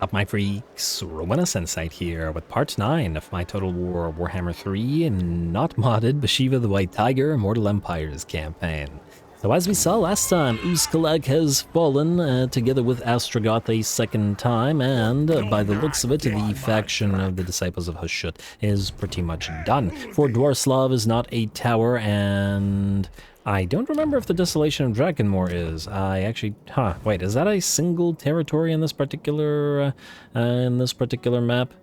What up, my freaks? RuinusInsight here with part 9 of my Total War Warhammer 3 and not modded Bhashiva the White Tiger Immortal Empires campaign. So as we saw last time, Uskalag has fallen together with Astrogoth a second time, and by the looks of it, the faction of the Disciples of Hashut is pretty much done. Fort Dwarslav is not a tower, and I don't remember if the Desolation of Dragonmoor is. I actually, wait, is that a single territory in this particular map?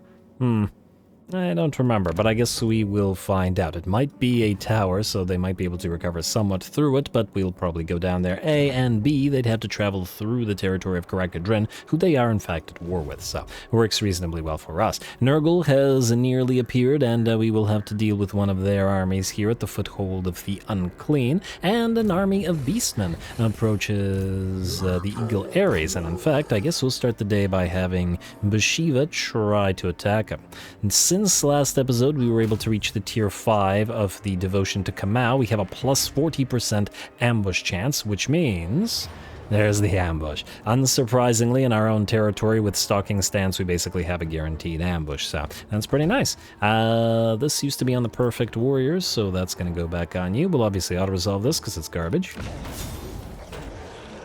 I don't remember, but I guess we will find out. It might be a tower, so they might be able to recover somewhat through it, but we'll probably go down there. A, and B, they'd have to travel through the territory of Karakadrin, who they are in fact at war with, so it works reasonably well for us. Nurgle has nearly appeared, and we will have to deal with one of their armies here at the foothold of the Unclean, and an army of Beastmen approaches the Eagle Ares, and in fact, I guess we'll start the day by having Bhashiva try to attack him. And since last episode, we were able to reach the tier 5 of the Devotion to Kamau. We have a plus 40% ambush chance, which means there's the ambush. Unsurprisingly, in our own territory with Stalking Stance, we basically have a guaranteed ambush, so that's pretty nice. This used to be on the Perfect Warriors, so that's going to go back on you. We'll obviously auto-resolve this because it's garbage.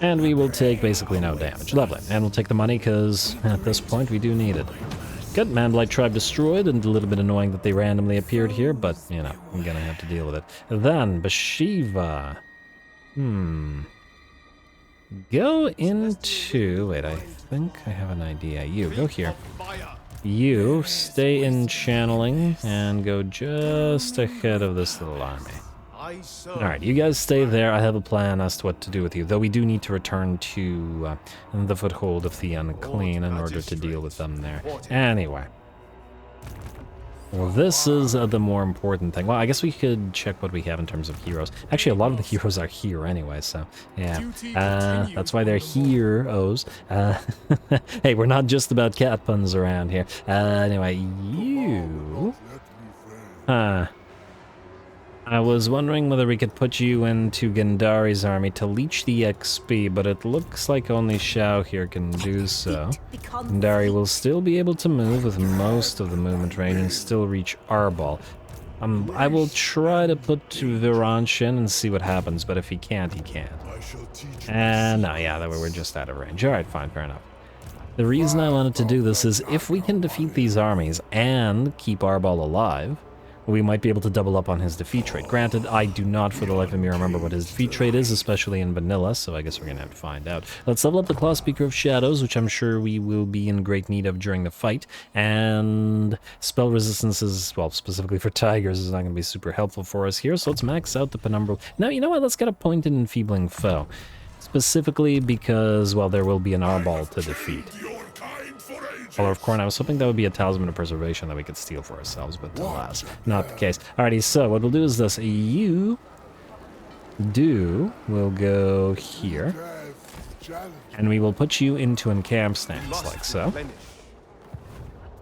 And we will take basically no damage. Lovely. And we'll take the money because at this point we do need it. Good, Manblight Tribe destroyed, and a little bit annoying that they randomly appeared here, but, you know, I'm gonna have to deal with it. Then, Bhashiva. Go into... wait, I think I have an idea. You, go here. You, stay in channeling, and go just ahead of this little army. Alright, you guys stay there. I have a plan as to what to do with you, though we do need to return to the foothold of the Unclean in order to deal with them there. Anyway. Well, this is the more important thing. Well, I guess we could check what we have in terms of heroes. Actually, a lot of the heroes are here anyway, so yeah. That's why they're heroes. Hey, we're not just about cat puns around here. Anyway, you... I was wondering whether we could put you into Gandari's army to leech the XP, but it looks like only Shao here can do so. Gandari will still be able to move with most of the movement range and still reach Arbaal. I will try to put Viranshin and see what happens, but if he can't, he can't. And no, yeah, that way we're just out of range. Alright, fine, fair enough. The reason I wanted to do this is if we can defeat these armies and keep Arbaal alive, we might be able to double up on his defeat rate. Granted, I do not for the life of me remember what his defeat rate is, especially in vanilla, so I guess we're gonna have to find out. Let's level up the Claw Speaker of Shadows, which I'm sure we will be in great need of during the fight, and spell resistances, well, specifically for tigers, is not gonna be super helpful for us here, so let's max out the Penumbral. Now, you know what, let's get a Pointed Enfeebling Foe. Specifically because, well, there will be an Arbaal to defeat. Color of Corn, I was hoping that would be a Talisman of Preservation that we could steal for ourselves, but alas, not the case. Alrighty, so what we'll do is this. We'll go here, and we will put you into encamp stance, like so.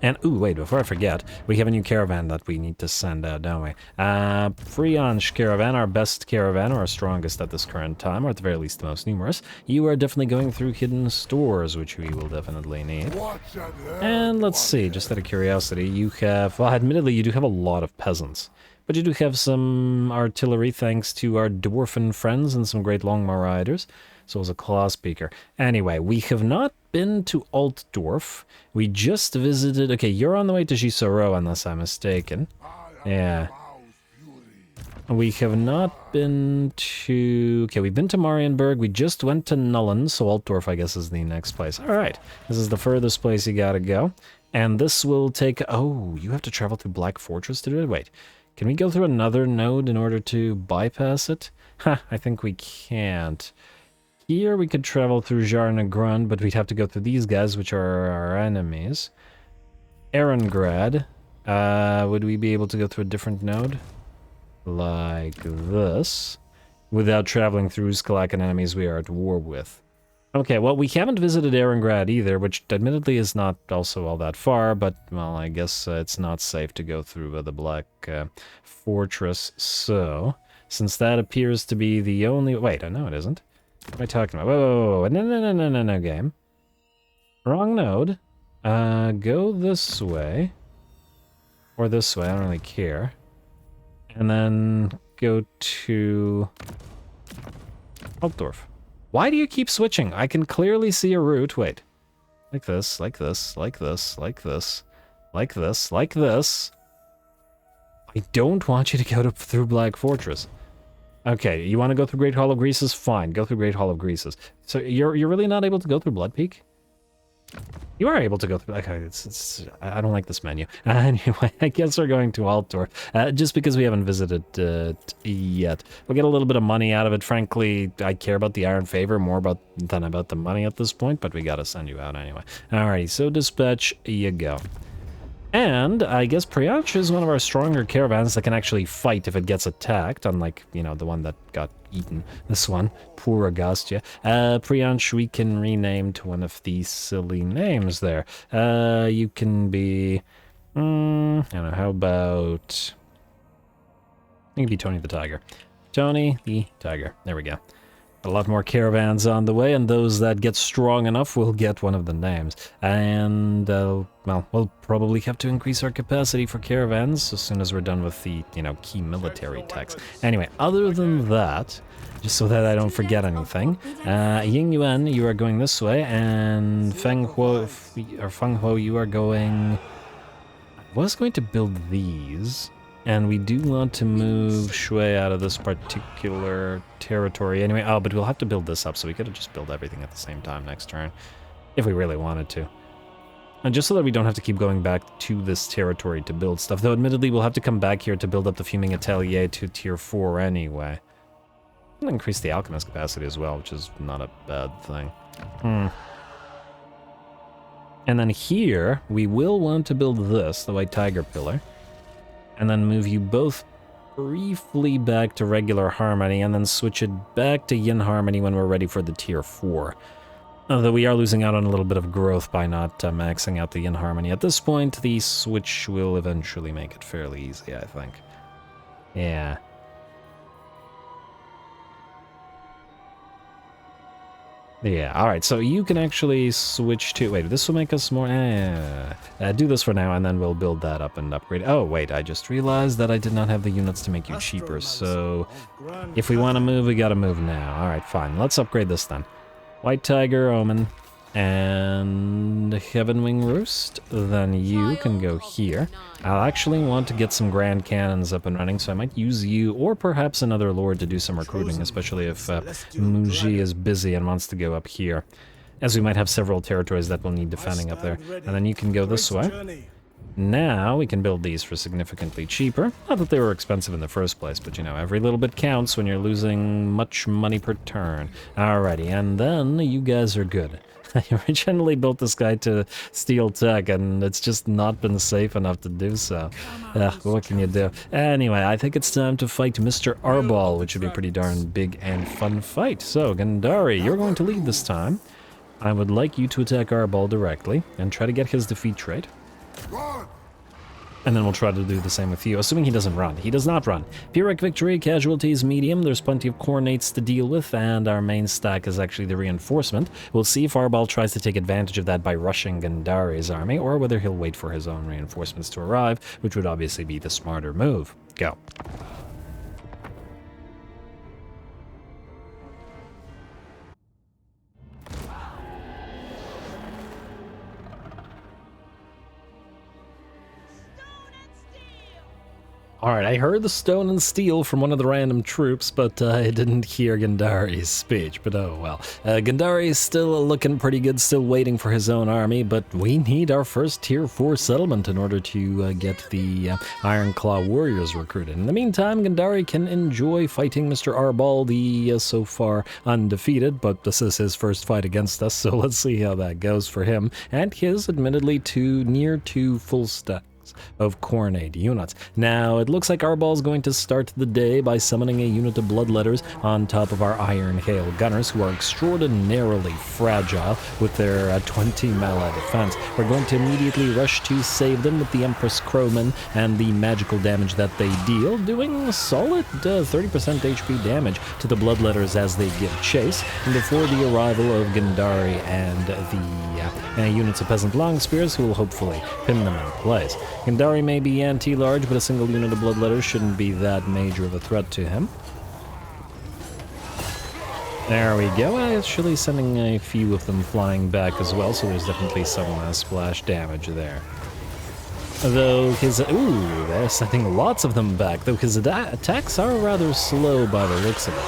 And, ooh, wait, before I forget, we have a new caravan that we need to send out, don't we? Friansh Caravan, our best caravan, or our strongest at this current time, or at the very least the most numerous. You are definitely going through hidden stores, which we will definitely need. And let's see, just out of curiosity, you have, well, admittedly, you do have a lot of peasants. But you do have some artillery, thanks to our dwarfen friends and some great Longmar riders. So as a Claw Speaker. Anyway, we have not been to Altdorf. We just visited... okay, you're on the way to Gisoro, unless I'm mistaken. Yeah. We have not been to... okay, we've been to Marienburg. We just went to Nullen, so Altdorf, I guess, is the next place. Alright, this is the furthest place you gotta go. And this will take... oh, you have to travel through Black Fortress to do it? Wait, can we go through another node in order to bypass it? I think we can't. Here we could travel through Jarnagrund, but we'd have to go through these guys, which are our enemies. Erengrad. Would we be able to go through a different node? Like this. Without traveling through Uskalak and enemies we are at war with. Okay, well, we haven't visited Erengrad either, which admittedly is not also all that far, but, well, I guess it's not safe to go through the Black Fortress, so... since that appears to be the only... wait, no, it isn't. What am I talking about? Whoa, no, game. Wrong node. Go this way. Or this way, I don't really care. And then go to Altdorf. Why do you keep switching? I can clearly see a route. Wait. Like this, like this, like this, like this, like this, like this. I don't want you to go through Black Fortress. Okay, you want to go through Great Hall of Greases? Fine, go through Great Hall of Greases. So you're really not able to go through Blood Peak? You are able to go through. Okay, I don't like this menu. Anyway, I guess we're going to Altdorf, just because we haven't visited yet. We'll get a little bit of money out of it. Frankly, I care about the Iron Favor more than about the money at this point, but we gotta send you out anyway. Alrighty, so dispatch, you go. And I guess Priyansh is one of our stronger caravans that can actually fight if it gets attacked, unlike, you know, the one that got eaten. This one, poor Agastya. Priyansh, we can rename to one of these silly names there. You can be, I don't know, how about, you can be Tony the Tiger. Tony the Tiger, there we go. A lot more caravans on the way, and those that get strong enough will get one of the names. And, well, we'll probably have to increase our capacity for caravans as soon as we're done with the, you know, key military techs. Anyway, other than that, just so that I don't forget anything, Ying Yuan, you are going this way, and Feng Ho, you are going... I was going to build these... And we do want to move Shui out of this particular territory anyway. Oh, but we'll have to build this up, so we could have just built everything at the same time next turn. If we really wanted to. And just so that we don't have to keep going back to this territory to build stuff. Though, admittedly, we'll have to come back here to build up the Fuming Atelier to Tier 4 anyway. We'll increase the Alchemist capacity as well, which is not a bad thing. And then here, we will want to build this, the White Tiger Pillar. And then move you both briefly back to regular Harmony, and then switch it back to Yin Harmony when we're ready for the Tier 4. Although we are losing out on a little bit of growth by not maxing out the Yin Harmony. At this point, the switch will eventually make it fairly easy, I think. Yeah. Yeah, alright, so you can actually switch to... Wait, this will make us more... do this for now, and then we'll build that up and upgrade. Oh, wait, I just realized that I did not have the units to make you cheaper, so... If we want to move, we gotta move now. Alright, fine, let's upgrade this then. White Tiger, Omen, and Heavenwing Roost. Then you can go here. I'll actually want to get some Grand Cannons up and running, so I might use you, or perhaps another Lord to do some recruiting, especially if Muji is busy and wants to go up here. As we might have several territories that will need defending up there. And then you can go this way. Now we can build these for significantly cheaper. Not that they were expensive in the first place, but you know, every little bit counts when you're losing much money per turn. Alrighty, and then you guys are good. I originally built this guy to steal tech, and it's just not been safe enough to do so. What can you do? Anyway, I think it's time to fight Mr. Arbaal, which would be a pretty darn big and fun fight. So, Gandari, you're going to lead this time. I would like you to attack Arbaal directly, and try to get his defeat trait. And then we'll try to do the same with you, assuming he doesn't run. He does not run. Pyrrhic victory, casualties medium, there's plenty of Cornates to deal with, and our main stack is actually the reinforcement. We'll see if Arbaal tries to take advantage of that by rushing Gandari's army, or whether he'll wait for his own reinforcements to arrive, which would obviously be the smarter move. Go. Alright, I heard the stone and steel from one of the random troops, but I didn't hear Gandari's speech, but oh well. Gandari is still looking pretty good, still waiting for his own army, but we need our first Tier 4 settlement in order to get the Iron Claw warriors recruited. In the meantime, Gandari can enjoy fighting Mr. Arbaal, the so far undefeated, but this is his first fight against us, so let's see how that goes for him, and his admittedly near two full stacks. of Khornate units. Now, it looks like Arbaal's going to start the day by summoning a unit of Bloodletters on top of our Iron Hail Gunners, who are extraordinarily fragile with their 20 melee defense. We're going to immediately rush to save them with the Empress Crowman and the magical damage that they deal, doing a solid 30% HP damage to the Bloodletters as they give chase, and before the arrival of Gandari and the units of Peasant Longspears, who will hopefully pin them in place. Gandari may be anti-large, but a single unit of Bloodletters shouldn't be that major of a threat to him. There we go, actually sending a few of them flying back as well, so there's definitely some splash damage there. Though his... Ooh, they're sending lots of them back, though his attacks are rather slow by the looks of it.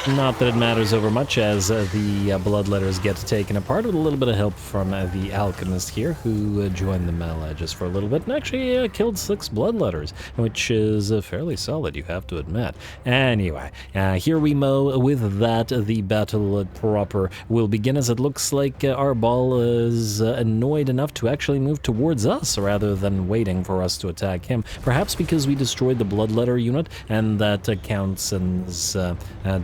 Not that it matters over much, as the Bloodletters get taken apart with a little bit of help from the Alchemist here, who joined the melee just for a little bit and actually killed 6 Bloodletters, which is fairly solid, you have to admit. Anyway, here we mow. With that, the battle proper will begin, as it looks like Arbaal is annoyed enough to actually move towards us rather than waiting for us to attack him. Perhaps because we destroyed the Bloodletter unit, and that counts as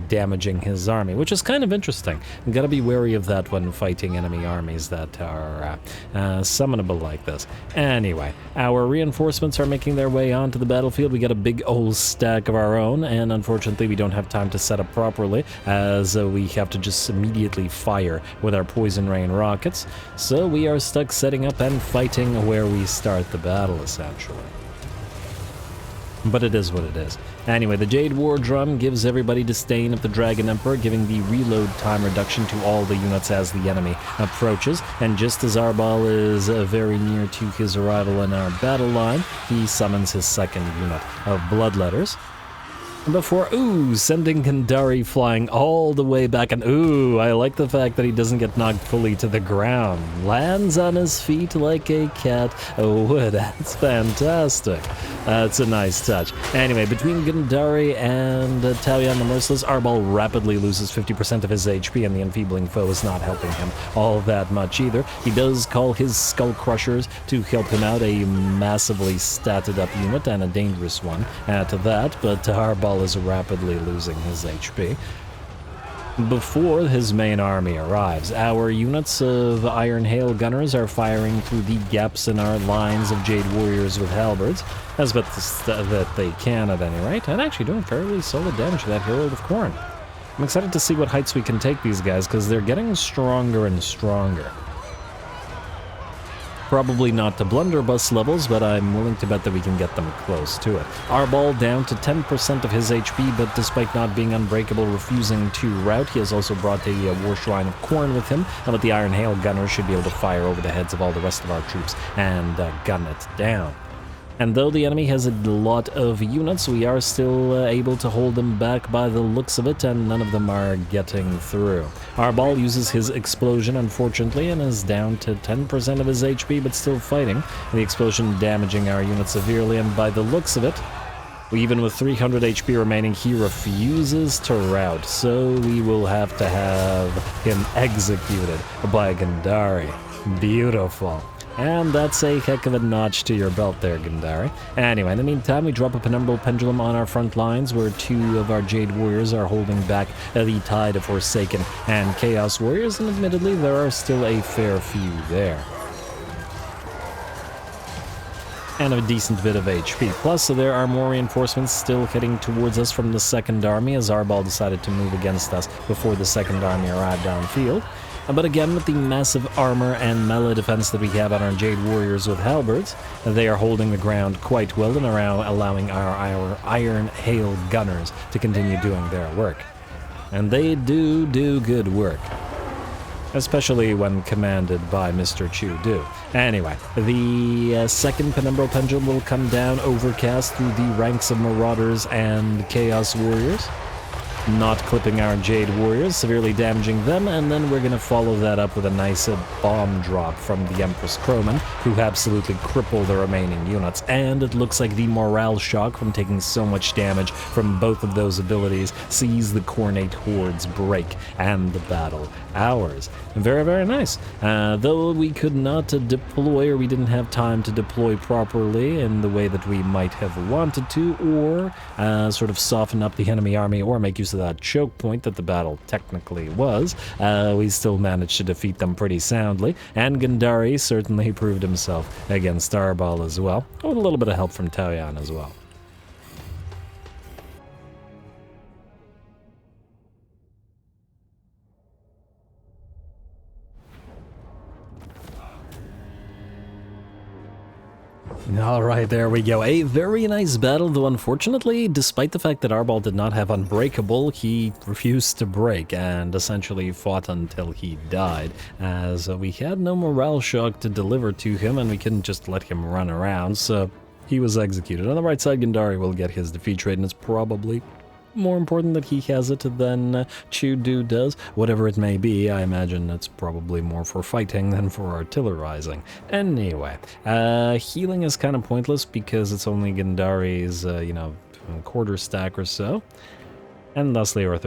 damaging his army, which is kind of interesting. You gotta be wary of that when fighting enemy armies that are summonable like this. Anyway, our reinforcements are making their way onto the battlefield. We got a big old stack of our own, and unfortunately we don't have time to set up properly, as we have to just immediately fire with our Poison Rain rockets. So we are stuck setting up and fighting where we start the battle, essentially. But it is what it is. Anyway, the Jade War Drum gives everybody disdain of the Dragon Emperor, giving the reload time reduction to all the units as the enemy approaches. And just as Arbaal is very near to his arrival in our battle line, he summons his second unit of Bloodletters. Before, sending Gandari flying all the way back, and I like the fact that he doesn't get knocked fully to the ground. Lands on his feet like a cat. Oh, that's fantastic. That's a nice touch. Anyway, between Gandari and Talion the Merciless, Arbaal rapidly loses 50% of his HP, and the enfeebling foe is not helping him all that much either. He does call his Skull Crushers to help him out, a massively statted up unit and a dangerous one at that, but Arbaal is rapidly losing his HP. Before his main army arrives, our units of Iron Hail Gunners are firing through the gaps in our lines of Jade Warriors with halberds, as best that they can at any rate, and actually doing fairly solid damage to that Herald of Khorne. I'm excited to see what heights we can take these guys, because they're getting stronger and stronger. Probably not to blunderbuss levels, but I'm willing to bet that we can get them close to it. Arbaal down to 10% of his HP, but despite not being unbreakable, refusing to rout. He has also brought a War Shrine of Khorne with him, but the Iron Hail Gunners should be able to fire over the heads of all the rest of our troops and gun it down. And though the enemy has a lot of units, we are still able to hold them back by the looks of it, and none of them are getting through. Arbaal uses his explosion, unfortunately, and is down to 10% of his HP, but still fighting. The explosion damaging our unit severely, and by the looks of it, even with 300 HP remaining, he refuses to rout, so we will have to have him executed by Gandari. Beautiful. And that's a heck of a notch to your belt there, Gandari. Anyway, in the meantime, we drop a Penumbral Pendulum on our front lines, where 2 of our Jade Warriors are holding back the Tide of Forsaken and Chaos Warriors, and admittedly, there are still a fair few there. And a decent bit of HP. Plus, there are more reinforcements still heading towards us from the Second Army, as Arbaal decided to move against us before the Second Army arrived downfield. But again, with the massive armor and melee defense that we have on our Jade Warriors with halberds, they are holding the ground quite well and are allowing our Iron Hail Gunners to continue doing their work. And they do good work, especially when commanded by Mr. Chu-Du. Anyway, the second Penumbral Pendulum will come down overcast through the ranks of Marauders and Chaos Warriors. not clipping our Jade Warriors, severely damaging them, and then we're gonna follow that up with a nice bomb drop from the Empress Crowman, who absolutely crippled the remaining units. And it looks like the morale shock from taking so much damage from both of those abilities sees the Cornate Hordes break, and the battle ours. Very, very nice. Though we could not deploy, or we didn't have time to deploy properly in the way that we might have wanted to, or sort of soften up the enemy army, or make use of that choke point that the battle technically was, we still managed to defeat them pretty soundly, and Gandari certainly proved himself against Arbaal as well, with a little bit of help from Taoyan as well. Alright, there we go. A very nice battle, though unfortunately, despite the fact that Arbaal did not have Unbreakable, he refused to break and essentially fought until he died, as we had no morale shock to deliver to him and we couldn't just let him run around, so he was executed. On the right side, Gandari will get his defeat rate, and it's probably more important that he has it than Chudu does. Whatever it may be, I imagine it's probably more for fighting than for artillerizing. Anyway, healing is kind of pointless because it's only Gandari's, quarter stack or so. And thusly, our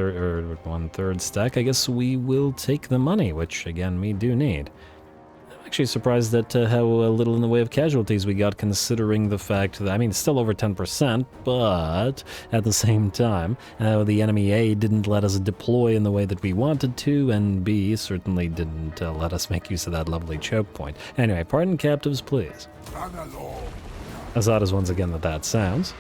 one-third stack. I guess we will take the money, which, again, we do need. Actually surprised at how little in the way of casualties we got, considering the fact that, I mean, it's still over 10%, but at the same time, the enemy A didn't let us deploy in the way that we wanted to, and B certainly didn't let us make use of that lovely choke point. Anyway, pardon captives, please. As odd as once again that sounds.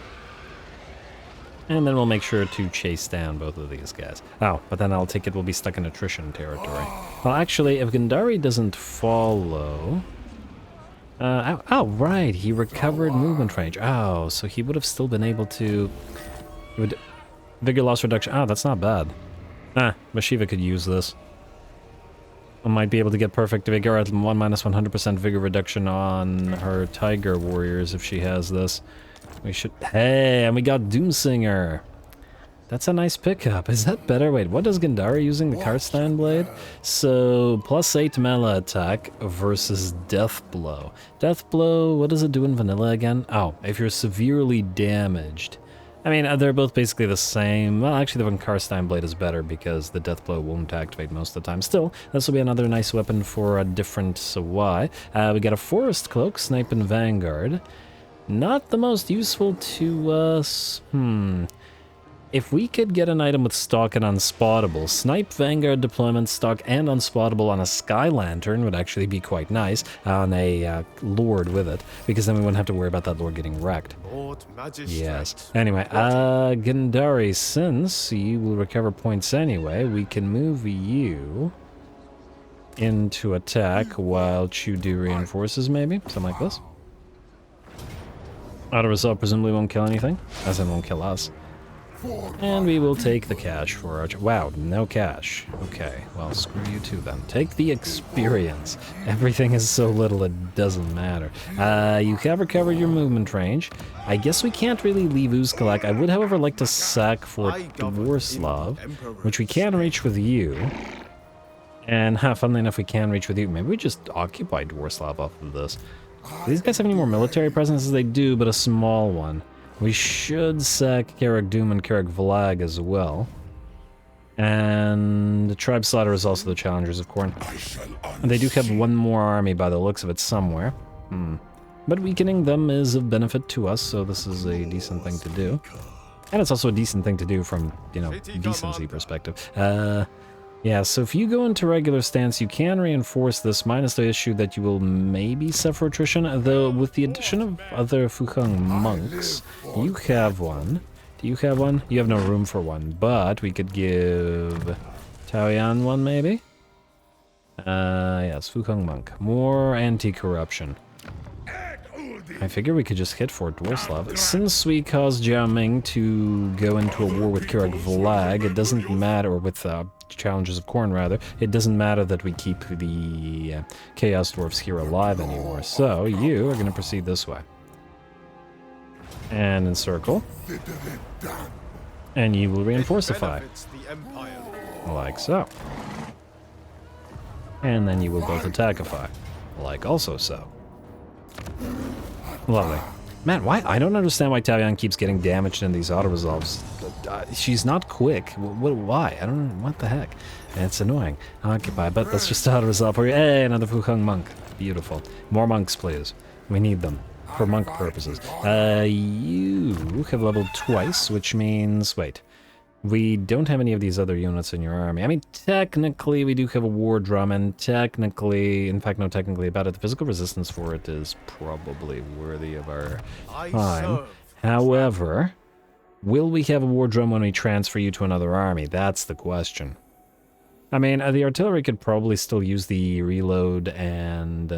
And then we'll make sure to chase down both of these guys. Oh, but then I'll take it we'll be stuck in attrition territory. Well, actually, if Gandari doesn't follow... oh, right, he recovered movement range. Oh, so he would have still been able to... Vigor loss reduction. Oh, that's not bad. Bhashiva could use this. I might be able to get perfect vigor at 1 minus 100% vigor reduction on her Tiger Warriors if she has this. We should... Hey, and we got Doomsinger. That's a nice pickup. Is that better? Wait, what does Gandari using the Karstein Blade? So, +8 melee attack versus Death Blow. Death Blow, what does it do in vanilla again? Oh, if you're severely damaged. I mean, they're both basically the same. Well, actually, the one Karstein Blade is better because the Death Blow won't activate most of the time. Still, this will be another nice weapon for a different Sawai. We got a Forest Cloak, Snipe and Vanguard. Not the most useful to us. If we could get an item with stock and unspottable, Snipe, Vanguard deployment, stock, and unspottable on a Sky Lantern would actually be quite nice on a Lord with it, because then we wouldn't have to worry about that Lord getting wrecked. Yes. Anyway, Gandari, since you will recover points anyway, we can move you into attack while Chudu reinforces, maybe? Something like this. Auto result presumably won't kill anything, as in won't kill us. And we will take the cash for our... Wow, no cash. Okay, well, screw you too then. Take the experience. Everything is so little it doesn't matter. You have recovered your movement range. I guess we can't really leave Uzkalak. I would, however, like to sack for Dwarslav, which we can reach with you. And, funnily enough, we can reach with you. Maybe we just occupy Dwarslav off of this. Do these guys have any more military presences? They do, but a small one. We should sack Carrick Doom and Carrick Vlag as well. And the Tribe Slaughter is also the Challengers of Khorne. And they do have one more army by the looks of it somewhere. But weakening them is of benefit to us, so this is a decent thing to do. And it's also a decent thing to do from, decency perspective. Yeah, so if you go into regular stance, you can reinforce this, minus the issue that you will maybe suffer attrition, though with the addition of other Fukhang monks, you have one. Do you have one? You have no room for one, but we could give Taoyan one, maybe? Yes, Fukhang monk. More anti-corruption. I figure we could just hit for Dwarslav. Since we caused Jiao Ming to go into a war with Carrick Vlag, it doesn't matter, or with Challengers of Khorne rather, it doesn't matter that we keep the Chaos Dwarfs here alive anymore. So, you are going to proceed this way. And encircle. And you will reinforcify. Like so. And then you will both attackify. Like also so. Lovely. Man, why? I don't understand why Tavian keeps getting damaged in these auto-resolves. She's not quick. Why? I don't know. What the heck? It's annoying. Occupy, but let's just auto-resolve for you. Hey, another Fuheng monk. Beautiful. More monks, please. We need them. For monk purposes. You have leveled twice, which means... Wait. We don't have any of these other units in your army. I mean, technically, we do have a war drum, and technically, in fact, no, technically about it, the physical resistance for it is probably worthy of our time. However, will we have a war drum when we transfer you to another army? That's the question. I mean, the artillery could probably still use the reload and...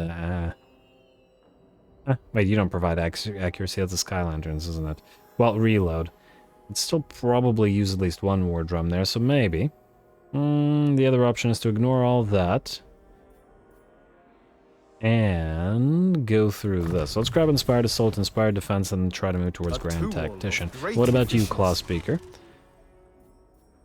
wait, you don't provide accuracy. That's the Sky Lanterns, isn't it? Well, reload. It'd still probably use at least one war drum there, so maybe. The other option is to ignore all that. And go through this. So let's grab Inspired Assault, Inspired Defense, and try to move towards Grand Tactician. What about you, Claw Speaker?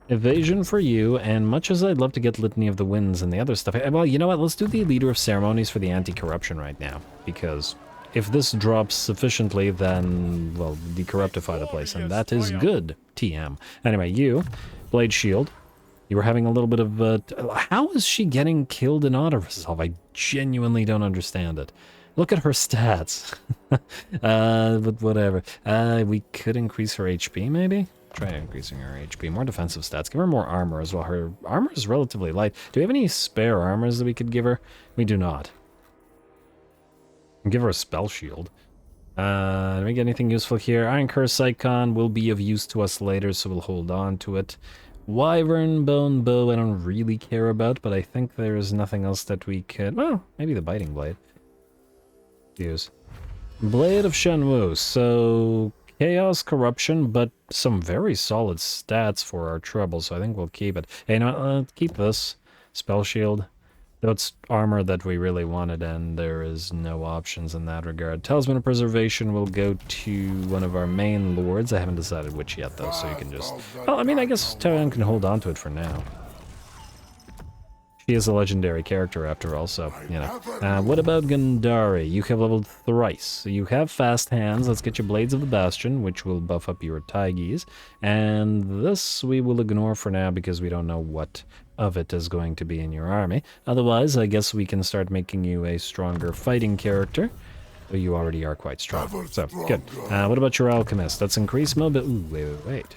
Evasion for you, and much as I'd love to get Litany of the Winds and the other stuff... Well, you know what? Let's do the Leader of Ceremonies for the anti-corruption right now, because... if this drops sufficiently, then, well, decorruptify the place, and that is good, TM. Anyway, you, Blade Shield, you were having a little bit of, how is she getting killed in auto-resolve? I genuinely don't understand it. Look at her stats. But whatever. We could increase her HP, maybe? Try increasing her HP. More defensive stats. Give her more armor as well. Her armor is relatively light. Do we have any spare armors that we could give her? We do not. Give her a spell shield. Do we get anything useful here? Iron Curse Icon will be of use to us later, so we'll hold on to it. Wyvern Bone Bow I don't really care about, but I think there's nothing else that we could... Well, maybe the Biting Blade. Use. Blade of Shenwu. So, Chaos, Corruption, but some very solid stats for our trouble, so I think we'll keep it. Hey, no, keep this. Spell shield. Though it's armor that we really wanted, and there is no options in that regard. Talisman of Preservation will go to one of our main lords. I haven't decided which yet, though, so you can just... Well, I mean, I guess Tavian can hold on to it for now. She is a legendary character, after all, so, you know. What about Gandari? You have leveled thrice. You have fast hands. Let's get your Blades of the Bastion, which will buff up your Tigers. And this we will ignore for now, because we don't know what of it is going to be in your army. Otherwise, I guess we can start making you a stronger fighting character. Well, you already are quite strong. So, good. What about your Alchemist? Let's increase mobility. Ooh, wait.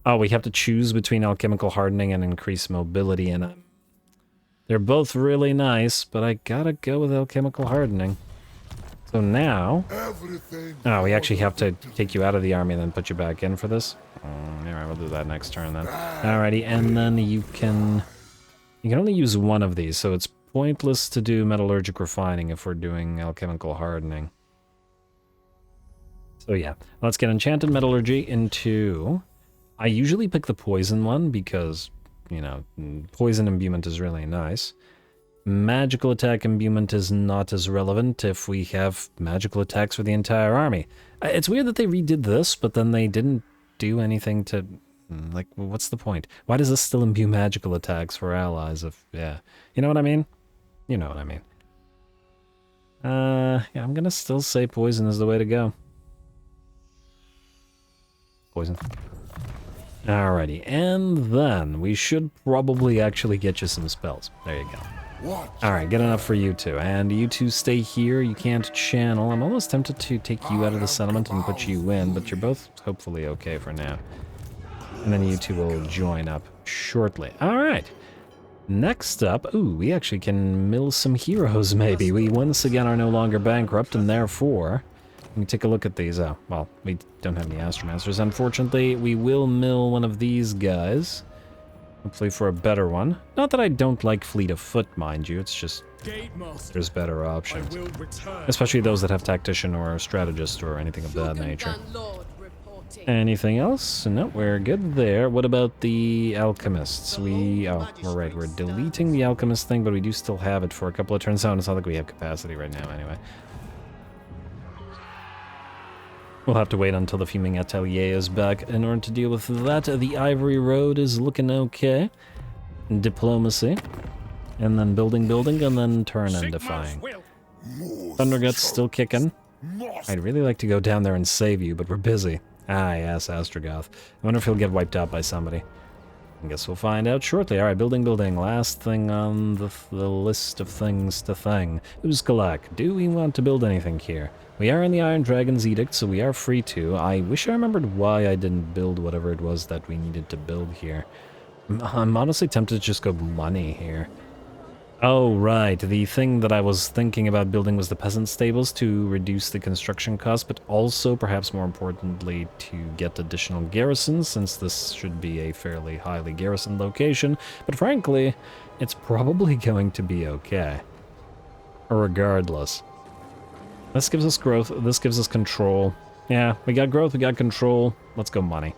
Oh, we have to choose between Alchemical Hardening and Increased Mobility, and they're both really nice, but I gotta go with Alchemical Hardening. So now... Oh, we actually have to take you out of the army and then put you back in for this? Alright, we'll do that next turn then. Alrighty, and then you can only use one of these, so it's pointless to do Metallurgic Refining if we're doing Alchemical Hardening. So yeah, let's get Enchanted Metallurgy into... I usually pick the Poison one because, you know, Poison Imbuement is really nice. Magical Attack Imbuement is not as relevant if we have magical attacks for the entire army. It's weird that they redid this, but then they didn't do anything to... Like, what's the point? Why does this still imbue magical attacks for allies if... Yeah. You know what I mean? You know what I mean. Yeah, I'm gonna still say Poison is the way to go. Poison. Alrighty, and then we should probably actually get you some spells. There you go. Alright, good enough for you two. And you two stay here, you can't channel. I'm almost tempted to take you out of the settlement and put you in, but you're both hopefully okay for now. And then you two will join up shortly. Alright. Next up, ooh, we actually can mill some heroes maybe. We once again are no longer bankrupt, and therefore... Let me take a look at these. Oh, well, we don't have any Astromancers. Unfortunately, we will mill one of these guys. Hopefully for a better one. Not that I don't like Fleet of Foot, mind you. It's just there's better options. Especially those that have Tactician or Strategist or anything of that nature. Anything else? No, we're good there. What about the Alchemists? Oh, we're right. We're deleting the Alchemist thing, but we do still have it for a couple of turns. Oh, it's not like we have capacity right now anyway. We'll have to wait until the Fuming Atelier is back in order to deal with that. The Ivory Road is looking okay. Diplomacy. And then building, and then turn and defying. Thundergut's still kicking. I'd really like to go down there and save you, but we're busy. Ah, yes, Astrogoth. I wonder if he'll get wiped out by somebody. I guess we'll find out shortly. Alright, building. Last thing on the list of things to thing. Uzkalak, do we want to build anything here? We are in the Iron Dragon's Edict, so we are free to. I wish I remembered why I didn't build whatever it was that we needed to build here. I'm honestly tempted to just go money here. Oh, right. The thing that I was thinking about building was the peasant stables to reduce the construction cost, but also, perhaps more importantly, to get additional garrisons, since this should be a fairly highly garrisoned location. But frankly, it's probably going to be okay. Regardless. This gives us growth, this gives us control. Yeah, we got growth, we got control. Let's go money.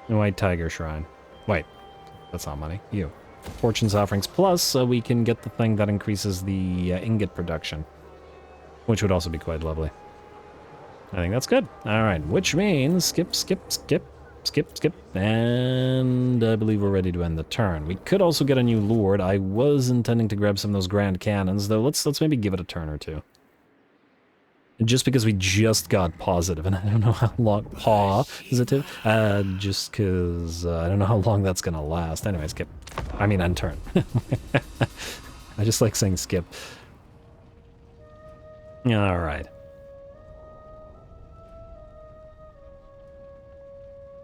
White Tiger Shrine. Wait, that's not money. You. Fortune's Offerings Plus, we can get the thing that increases the ingot production, which would also be quite lovely. I think that's good. Alright, which means skip, and I believe we're ready to end the turn. We could also get a new Lord. I was intending to grab some of those Grand Cannons, though let's maybe give it a turn or two. Just because we just got positive, and I don't know how long, just because I don't know how long that's gonna last. Anyway, skip. I mean, end turn. I just like saying skip. Alright.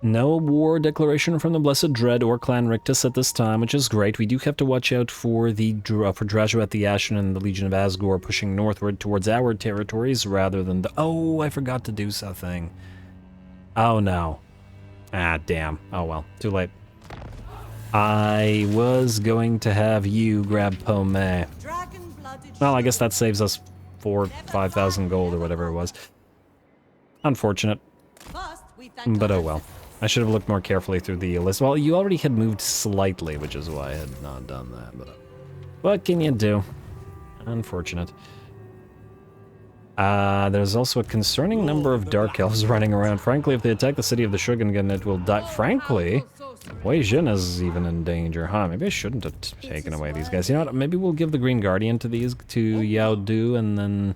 No war declaration from the Blessed Dread or Clan Rictus at this time, which is great. We do have to watch out for the Drazuat the Ashen and the Legion of Asgore pushing northward towards our territories rather than the... Oh, I forgot to do something. Oh, no. Ah, damn. Oh, well. Too late. I was going to have you grab Pomé. Well, I guess that saves us 5,000 gold or whatever it was. Unfortunate. But oh well. I should have looked more carefully through the list. Well, you already had moved slightly, which is why I had not done that. But what can you do? Unfortunate. There's also a concerning number of Dark Elves running around. Frankly, if they attack the city of the Shogun, it will die. Frankly, Wei Jin is even in danger, huh? Maybe I shouldn't have taken away these guys. You know what? Maybe we'll give the Green Guardian to Yao Du and then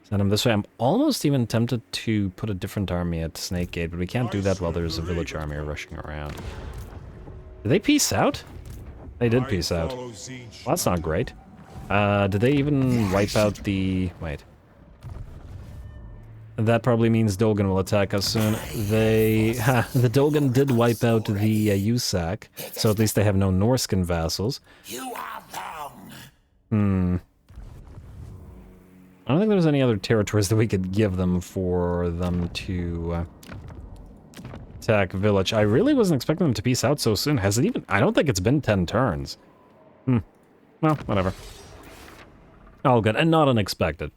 send him this way. I'm almost even tempted to put a different army at Snake Gate, but we can't do that while there's a village army rushing around. Did they peace out? They did peace out. Well, that's not great. Did they even wipe out the... Wait. That probably means Dolgan will attack us soon. The Dolgan did wipe out the Usak, so at least they have no Norscan vassals. You are wrong. I don't think there's any other territories that we could give them for them to attack village. I really wasn't expecting them to peace out so soon. Has it even... I don't think it's been 10 turns. Well, whatever. All good, and not unexpected.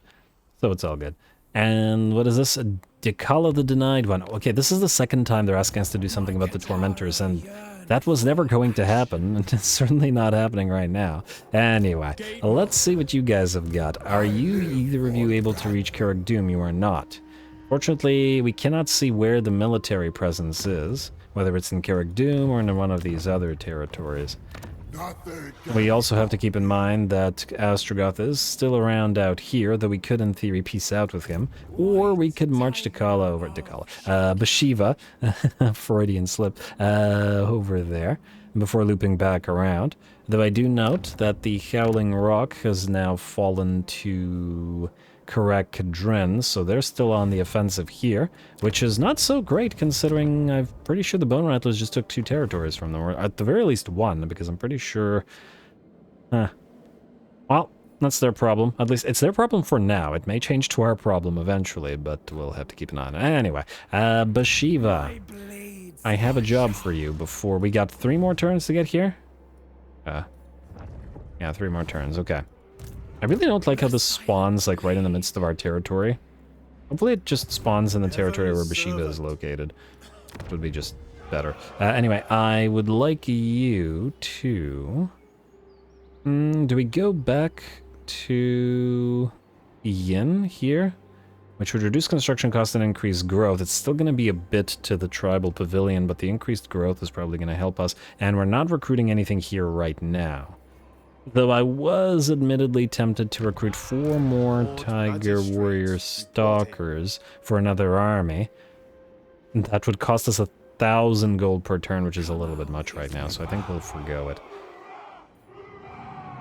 So it's all good. And what is this? Dekala the Denied One. Okay, this is the second time they're asking us to do something about the Tormentors, and that was never going to happen, and it's certainly not happening right now. Anyway, let's see what you guys have got. Are you, either of you, able to reach Carrick Doom? You are not. Fortunately, we cannot see where the military presence is, whether it's in Carrick Doom or in one of these other territories. We also have to keep in mind that Astrogoth is still around out here, though we could in theory peace out with him, or we could march Bhashiva, Freudian slip, over there, before looping back around. Though I do note that the Howling Rock has now fallen to Karak Kadrin, so they're still on the offensive here, which is not so great considering I'm pretty sure the Bone Rattlers just took 2 territories from them, or at the very least 1, because I'm pretty sure... Well, that's their problem. At least it's their problem for now. It may change to our problem eventually, but we'll have to keep an eye on it. Anyway, Bhashiva, I have a job for you before... We got 3 more turns to get here? Yeah, 3 more turns, okay. I really don't like how this spawns, like, right in the midst of our territory. Hopefully it just spawns in the territory where Bhashiva is located. It would be just better. Anyway, I would like you to... do we go back to Yin here? which would reduce construction cost and increase growth. It's still going to be a bit to the tribal pavilion, but the increased growth is probably going to help us. And we're not recruiting anything here right now. Though I was admittedly tempted to recruit 4 more Tiger Warrior Stalkers for another army. That would cost us 1,000 gold per turn, which is a little bit much right now, so I think we'll forgo it.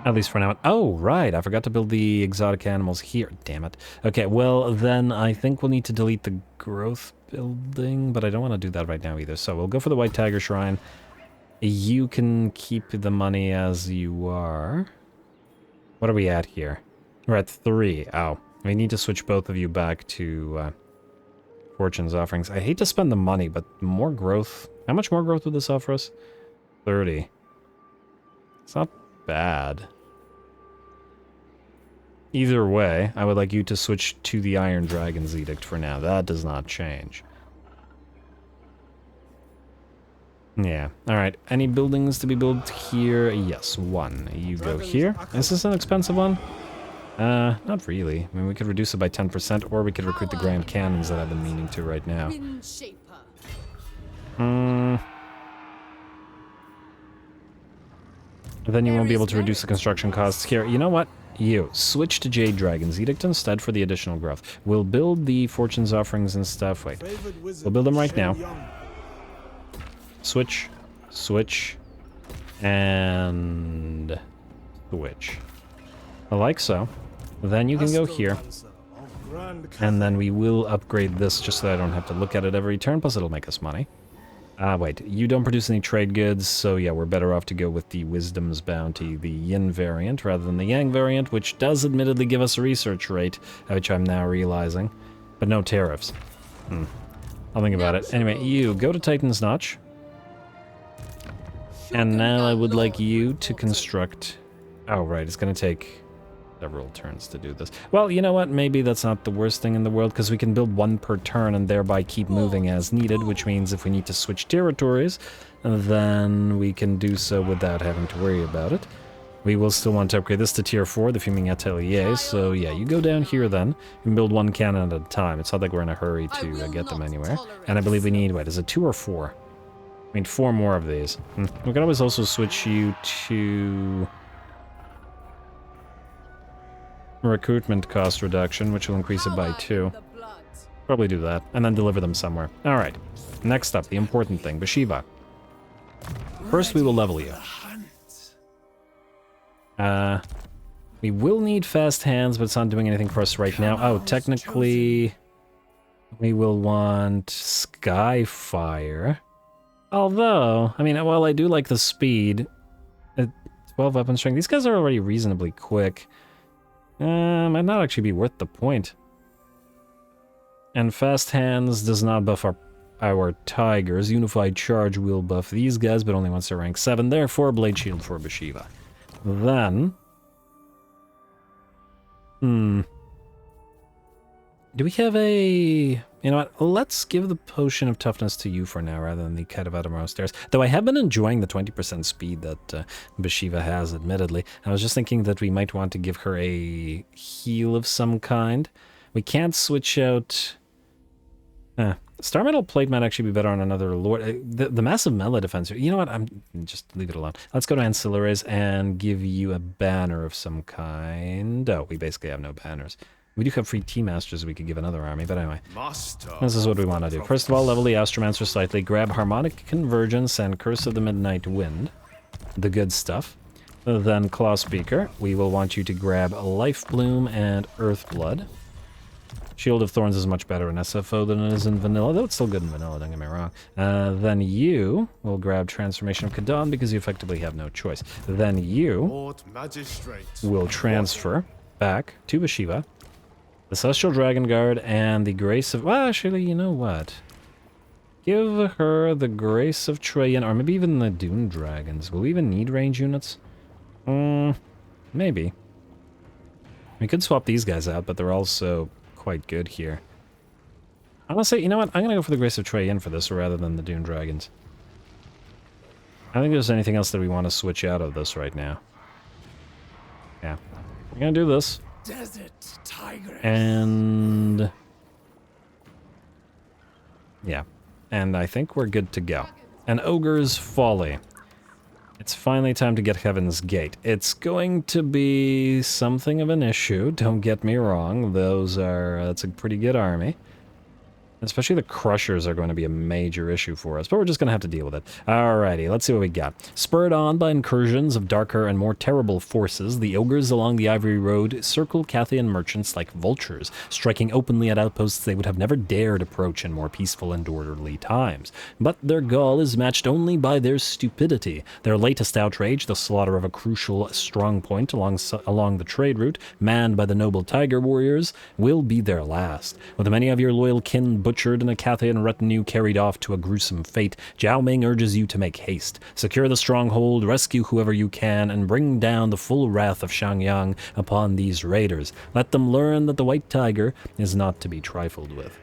At least for now. Oh, right, I forgot to build the exotic animals here. Damn it. Okay, well, then I think we'll need to delete the growth building, but I don't want to do that right now either. So we'll go for the White Tiger Shrine. You can keep the money as you are. What are we at here? We're at 3. Oh, we need to switch both of you back to Fortune's Offerings. I hate to spend the money, but more growth. How much more growth would this offer us? 30. It's not bad. Either way, I would like you to switch to the Iron Dragon's Edict for now. That does not change. Yeah, alright. Any buildings to be built here? Yes, 1. You go here. Is this an expensive one? Not really. I mean, we could reduce it by 10%, or we could recruit the Grand Cannons that I've been meaning to right now. Then you won't be able to reduce the construction costs here. You know what? You switch to Jade Dragon's Edict instead for the additional growth. We'll build the Fortune's Offerings and stuff. Wait, we'll build them right now. Switch, switch, and switch. Like so. Then you can go here. And then we will upgrade this just so I don't have to look at it every turn, plus it'll make us money. Wait, you don't produce any trade goods, so yeah, we're better off to go with the Wisdom's Bounty, the Yin variant, rather than the Yang variant, which does admittedly give us a research rate, which I'm now realizing, but no tariffs. I'll think about it. Anyway, you go to Titan's Notch. And now I would like you to construct... Oh, right, it's going to take several turns to do this. Well, you know what? Maybe that's not the worst thing in the world, because we can build 1 per turn and thereby keep moving as needed, which means if we need to switch territories, then we can do so without having to worry about it. We will still want to upgrade this to tier 4, the Fuming Atelier, so yeah, you go down here then, and build 1 cannon at a time. It's not like we're in a hurry to get them anywhere. And I believe we need, wait, is it 2 or 4? I mean, 4 more of these. We can always also switch you to recruitment cost reduction, which will increase it by 2. Probably do that, and then deliver them somewhere. Alright, next up, the important thing, Bhashiva. First, we will level you. We will need fast hands, but it's not doing anything for us right now. Oh, technically, we will want Skyfire. Although, I mean, while I do like the speed, 12 weapon strength, these guys are already reasonably quick. Might not actually be worth the point. And fast hands does not buff our tigers. Unified charge will buff these guys, but only once they're rank 7. Therefore, blade shield for Bhashiva. Then, do we have a... You know what, let's give the Potion of Toughness to you for now, rather than the Kite of Adamar Stairs. Though I have been enjoying the 20% speed that Bhashiva has, admittedly. I was just thinking that we might want to give her a heal of some kind. We can't switch out... Star Metal Plate might actually be better on another Lord. The Massive Melee Defense... You know what, just leave it alone. Let's go to Ancillaries and give you a banner of some kind. Oh, we basically have no banners. We do have free T-Masters we could give another army, but anyway. This is what we want to do. First of all, level the Astromancer slightly, grab Harmonic Convergence and Curse of the Midnight Wind. The good stuff. Then Claw Speaker. We will want you to grab Life Bloom and Earth Blood. Shield of Thorns is much better in SFO than it is in Vanilla, though it's still good in Vanilla, don't get me wrong. Then you will grab Transformation of Kadon because you effectively have no choice. Then you will transfer back to Bhashiva. The Celestial Dragon Guard and the Grace of... Well, actually, you know what? Give her the Grace of Trajan, or maybe even the Dune Dragons. Will we even need range units? Maybe. We could swap these guys out, but they're also quite good here. Honestly, you know what? I'm going to go for the Grace of Trajan for this rather than the Dune Dragons. I don't think there's anything else that we want to switch out of this right now. Yeah. We're going to do this. Desert Tigress. And Yeah, and I think we're good to go. An Ogre's Folly. It's finally time to get Heaven's Gate. It's going to be something of an issue, don't get me wrong. That's a pretty good army. Especially the Crushers are going to be a major issue for us, but we're just going to have to deal with it. Alrighty, let's see what we got. Spurred on by incursions of darker and more terrible forces, the Ogres along the Ivory Road circle Cathay merchants like vultures, striking openly at outposts they would have never dared approach in more peaceful and orderly times. But their gall is matched only by their stupidity. Their latest outrage, the slaughter of a crucial strongpoint along the trade route, manned by the noble Tiger warriors, will be their last. With many of your loyal kin butchered and a Cathay retinue carried off to a gruesome fate, Zhao Ming urges you to make haste. Secure the stronghold, rescue whoever you can, and bring down the full wrath of Xiangyang upon these raiders. Let them learn that the White Tiger is not to be trifled with.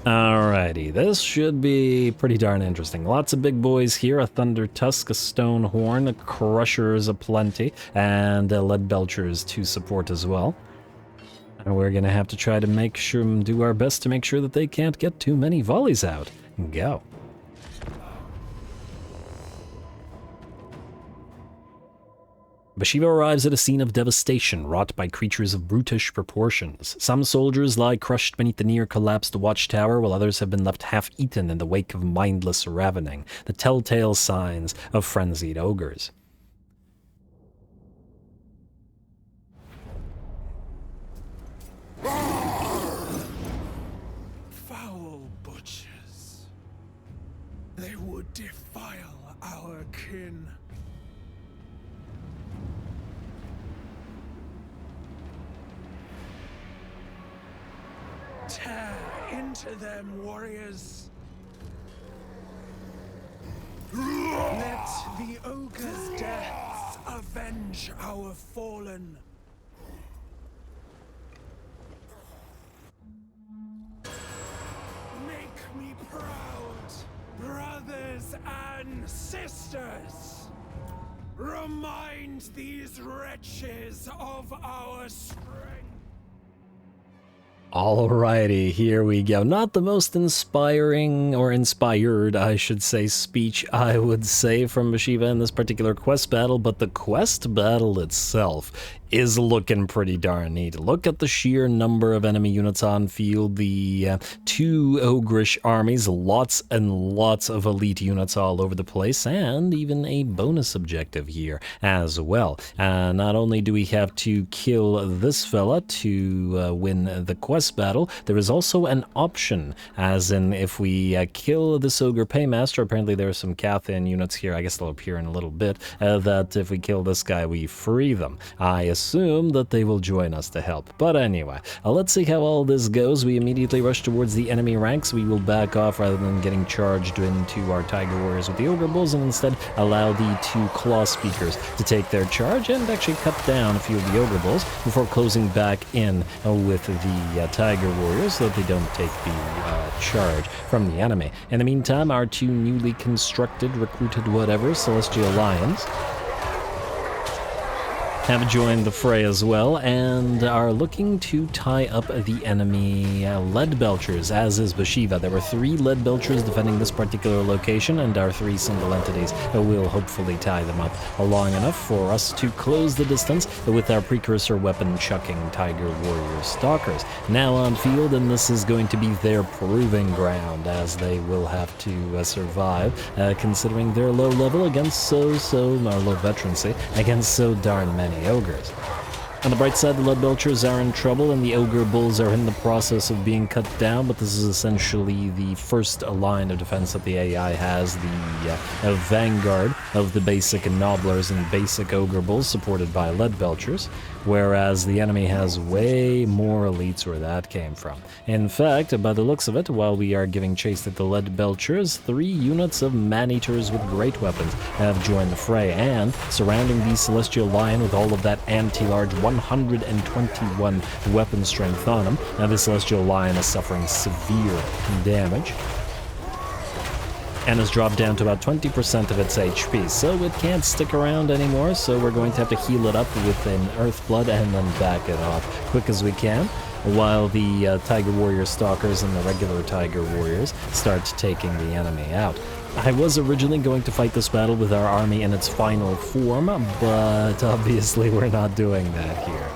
Alrighty, this should be pretty darn interesting. Lots of big boys here, a Thunder Tusk, a Stone Horn, a Crushers aplenty, and Lead Belchers to support as well. We're gonna have to try to do our best to make sure that they can't get too many volleys out. Go. Bhashiva arrives at a scene of devastation wrought by creatures of brutish proportions. Some soldiers lie crushed beneath the near-collapsed watchtower, while others have been left half-eaten in the wake of mindless ravening, the telltale signs of frenzied ogres. Foul butchers. They would defile our kin. Tear into them, warriors. Let the ogre's deaths avenge our fallen. Make me proud, brothers and sisters. Remind these wretches of our strength. Alrighty, here we go. Not the most inspiring, or inspired, I should say, speech, I would say, from Bhashiva in this particular quest battle, but the quest battle itself is looking pretty darn neat. Look at the sheer number of enemy units on field, the two ogrish armies, lots and lots of elite units all over the place, and even a bonus objective here as well. Not only do we have to kill this fella to win the quest battle, there is also an option, as in if we kill this ogre paymaster, apparently there are some Cathay units here, I guess they'll appear in a little bit, that if we kill this guy, we free them. I assume that they will join us to help. But anyway, let's see how all this goes. We immediately rush towards the enemy ranks. We will back off rather than getting charged into our Tiger Warriors with the Ogre Bulls, and instead allow the two Claw Speakers to take their charge and actually cut down a few of the Ogre Bulls before closing back in with the Tiger Warriors so that they don't take the charge from the enemy. In the meantime, our two newly constructed, recruited whatever, Celestial Lions have joined the fray as well, and are looking to tie up the enemy Lead Belchers, as is Bhashiva. There were 3 Lead Belchers defending this particular location, and our 3 single entities will hopefully tie them up long enough for us to close the distance with our precursor weapon-chucking Tiger Warrior Stalkers. Now on field, and this is going to be their proving ground, as they will have to survive, considering their low level against or low veterancy, against so darn many ogres. On the bright side, the Lead Belchers are in trouble, and the Ogre Bulls are in the process of being cut down, but this is essentially the first line of defense that the AI has, the vanguard of the basic Nobblers and basic Ogre Bulls, supported by Lead Belchers, whereas the enemy has way more elites where that came from. In fact, by the looks of it, while we are giving chase at the Lead Belchers, 3 units of Man-Eaters with great weapons have joined the fray, and surrounding the Celestial Lion with all of that anti-large 121 weapon strength on him. Now the Celestial Lion is suffering severe damage. and has dropped down to about 20% of its HP, so it can't stick around anymore, so we're going to have to heal it up with an Earth Blood and then back it off quick as we can, while the Tiger Warrior Stalkers and the regular Tiger Warriors start taking the enemy out. I was originally going to fight this battle with our army in its final form, but obviously we're not doing that here.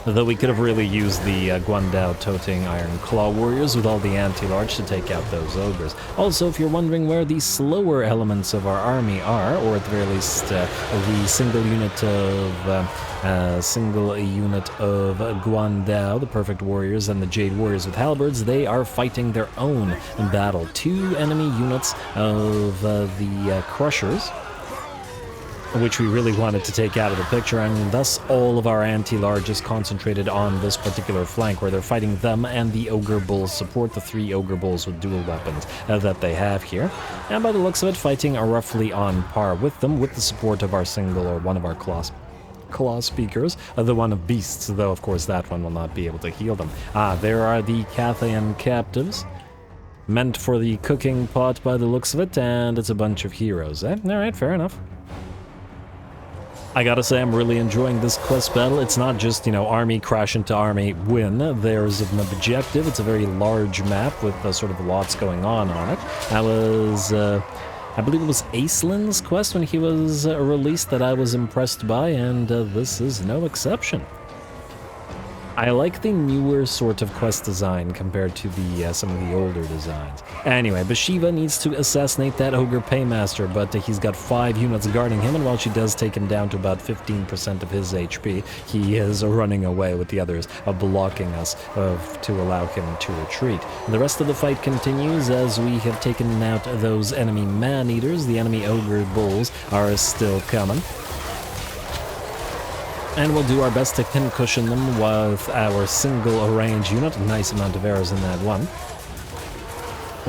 Though we could have really used the Guandao-toting Iron Claw Warriors with all the anti-large to take out those ogres. Also, if you're wondering where the slower elements of our army are, or at the very least the single unit of Guandao, the Perfect Warriors, and the Jade Warriors with halberds, they are fighting their own battle. 2 enemy units of the Crushers, which we really wanted to take out of the picture, and thus all of our anti-large is concentrated on this particular flank, where they're fighting them and the Ogre Bulls support, the 3 Ogre Bulls with dual weapons that they have here. And by the looks of it, fighting are roughly on par with them, with the support of our single or one of our claw speakers, the one of beasts, though of course that one will not be able to heal them. There are the Cathayan captives, meant for the cooking pot by the looks of it, and it's a bunch of heroes. Alright, fair enough. I gotta say, I'm really enjoying this quest battle. It's not just, you know, army crash into army win. There's an objective. It's a very large map with sort of lots going on it. That was, I believe it was Aislin's quest when he was released that I was impressed by, and this is no exception. I like the newer sort of quest design compared to the some of the older designs. Anyway, Bhashiva needs to assassinate that Ogre Paymaster, but he's got 5 units guarding him, and while she does take him down to about 15% of his HP, he is running away with the others, blocking us to allow him to retreat. The rest of the fight continues as we have taken out those enemy man-eaters. The enemy Ogre Bulls are still coming, and we'll do our best to pincushion them with our single range unit. A nice amount of arrows in that one,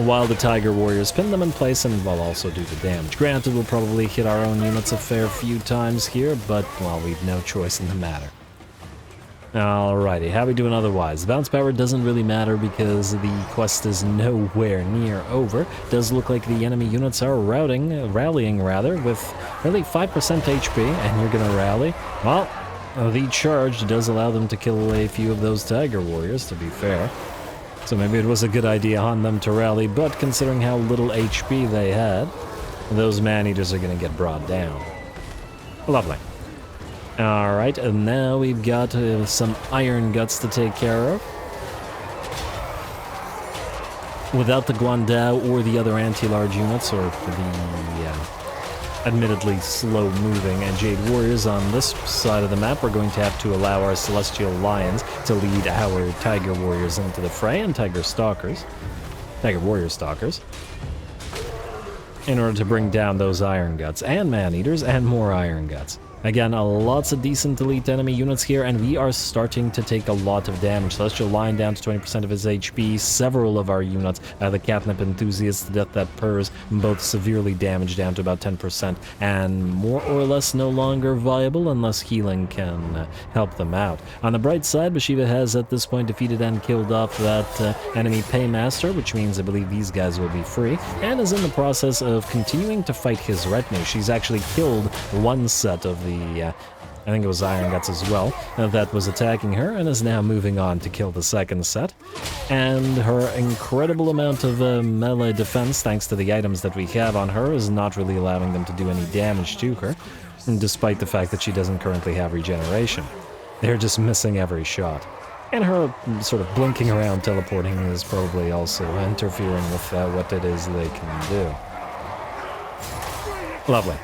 while the Tiger Warriors pin them in place and will also do the damage. Granted, we'll probably hit our own units a fair few times here, but, well, we've no choice in the matter. Alrighty, how are we doing otherwise? The bounce power doesn't really matter because the quest is nowhere near over. Does look like the enemy units are rallying with really 5% HP, and you're gonna rally. Well, the charge does allow them to kill a few of those Tiger Warriors, to be fair. So maybe it was a good idea on them to rally, but considering how little HP they had, those man-eaters are going to get brought down. Lovely. Alright, and now we've got some Iron Guts to take care of. Without the Guandao or the other anti-large units, or the admittedly slow-moving and Jade Warriors on this side of the map, we're going to have to allow our Celestial Lions to lead our Tiger Warriors into the fray, and Tiger Warrior Stalkers, in order to bring down those Iron Guts, and Man-Eaters, and more Iron Guts. Again, lots of decent elite enemy units here, and we are starting to take a lot of damage. Celestial Lion down to 20% of his HP. Several of our units, the Catnip Enthusiast, Death That Purrs, both severely damaged down to about 10%, and more or less no longer viable unless healing can help them out. On the bright side, Bhashiva has at this point defeated and killed off that enemy Paymaster, which means I believe these guys will be free, and is in the process of continuing to fight his retinue. She's actually killed one set of the I think it was Iron Guts as well, that was attacking her, and is now moving on to kill the second set. And her incredible amount of melee defense, thanks to the items that we have on her, is not really allowing them to do any damage to her, despite the fact that she doesn't currently have regeneration. They're just missing every shot. And her sort of blinking around teleporting is probably also interfering with what it is they can do. Lovely.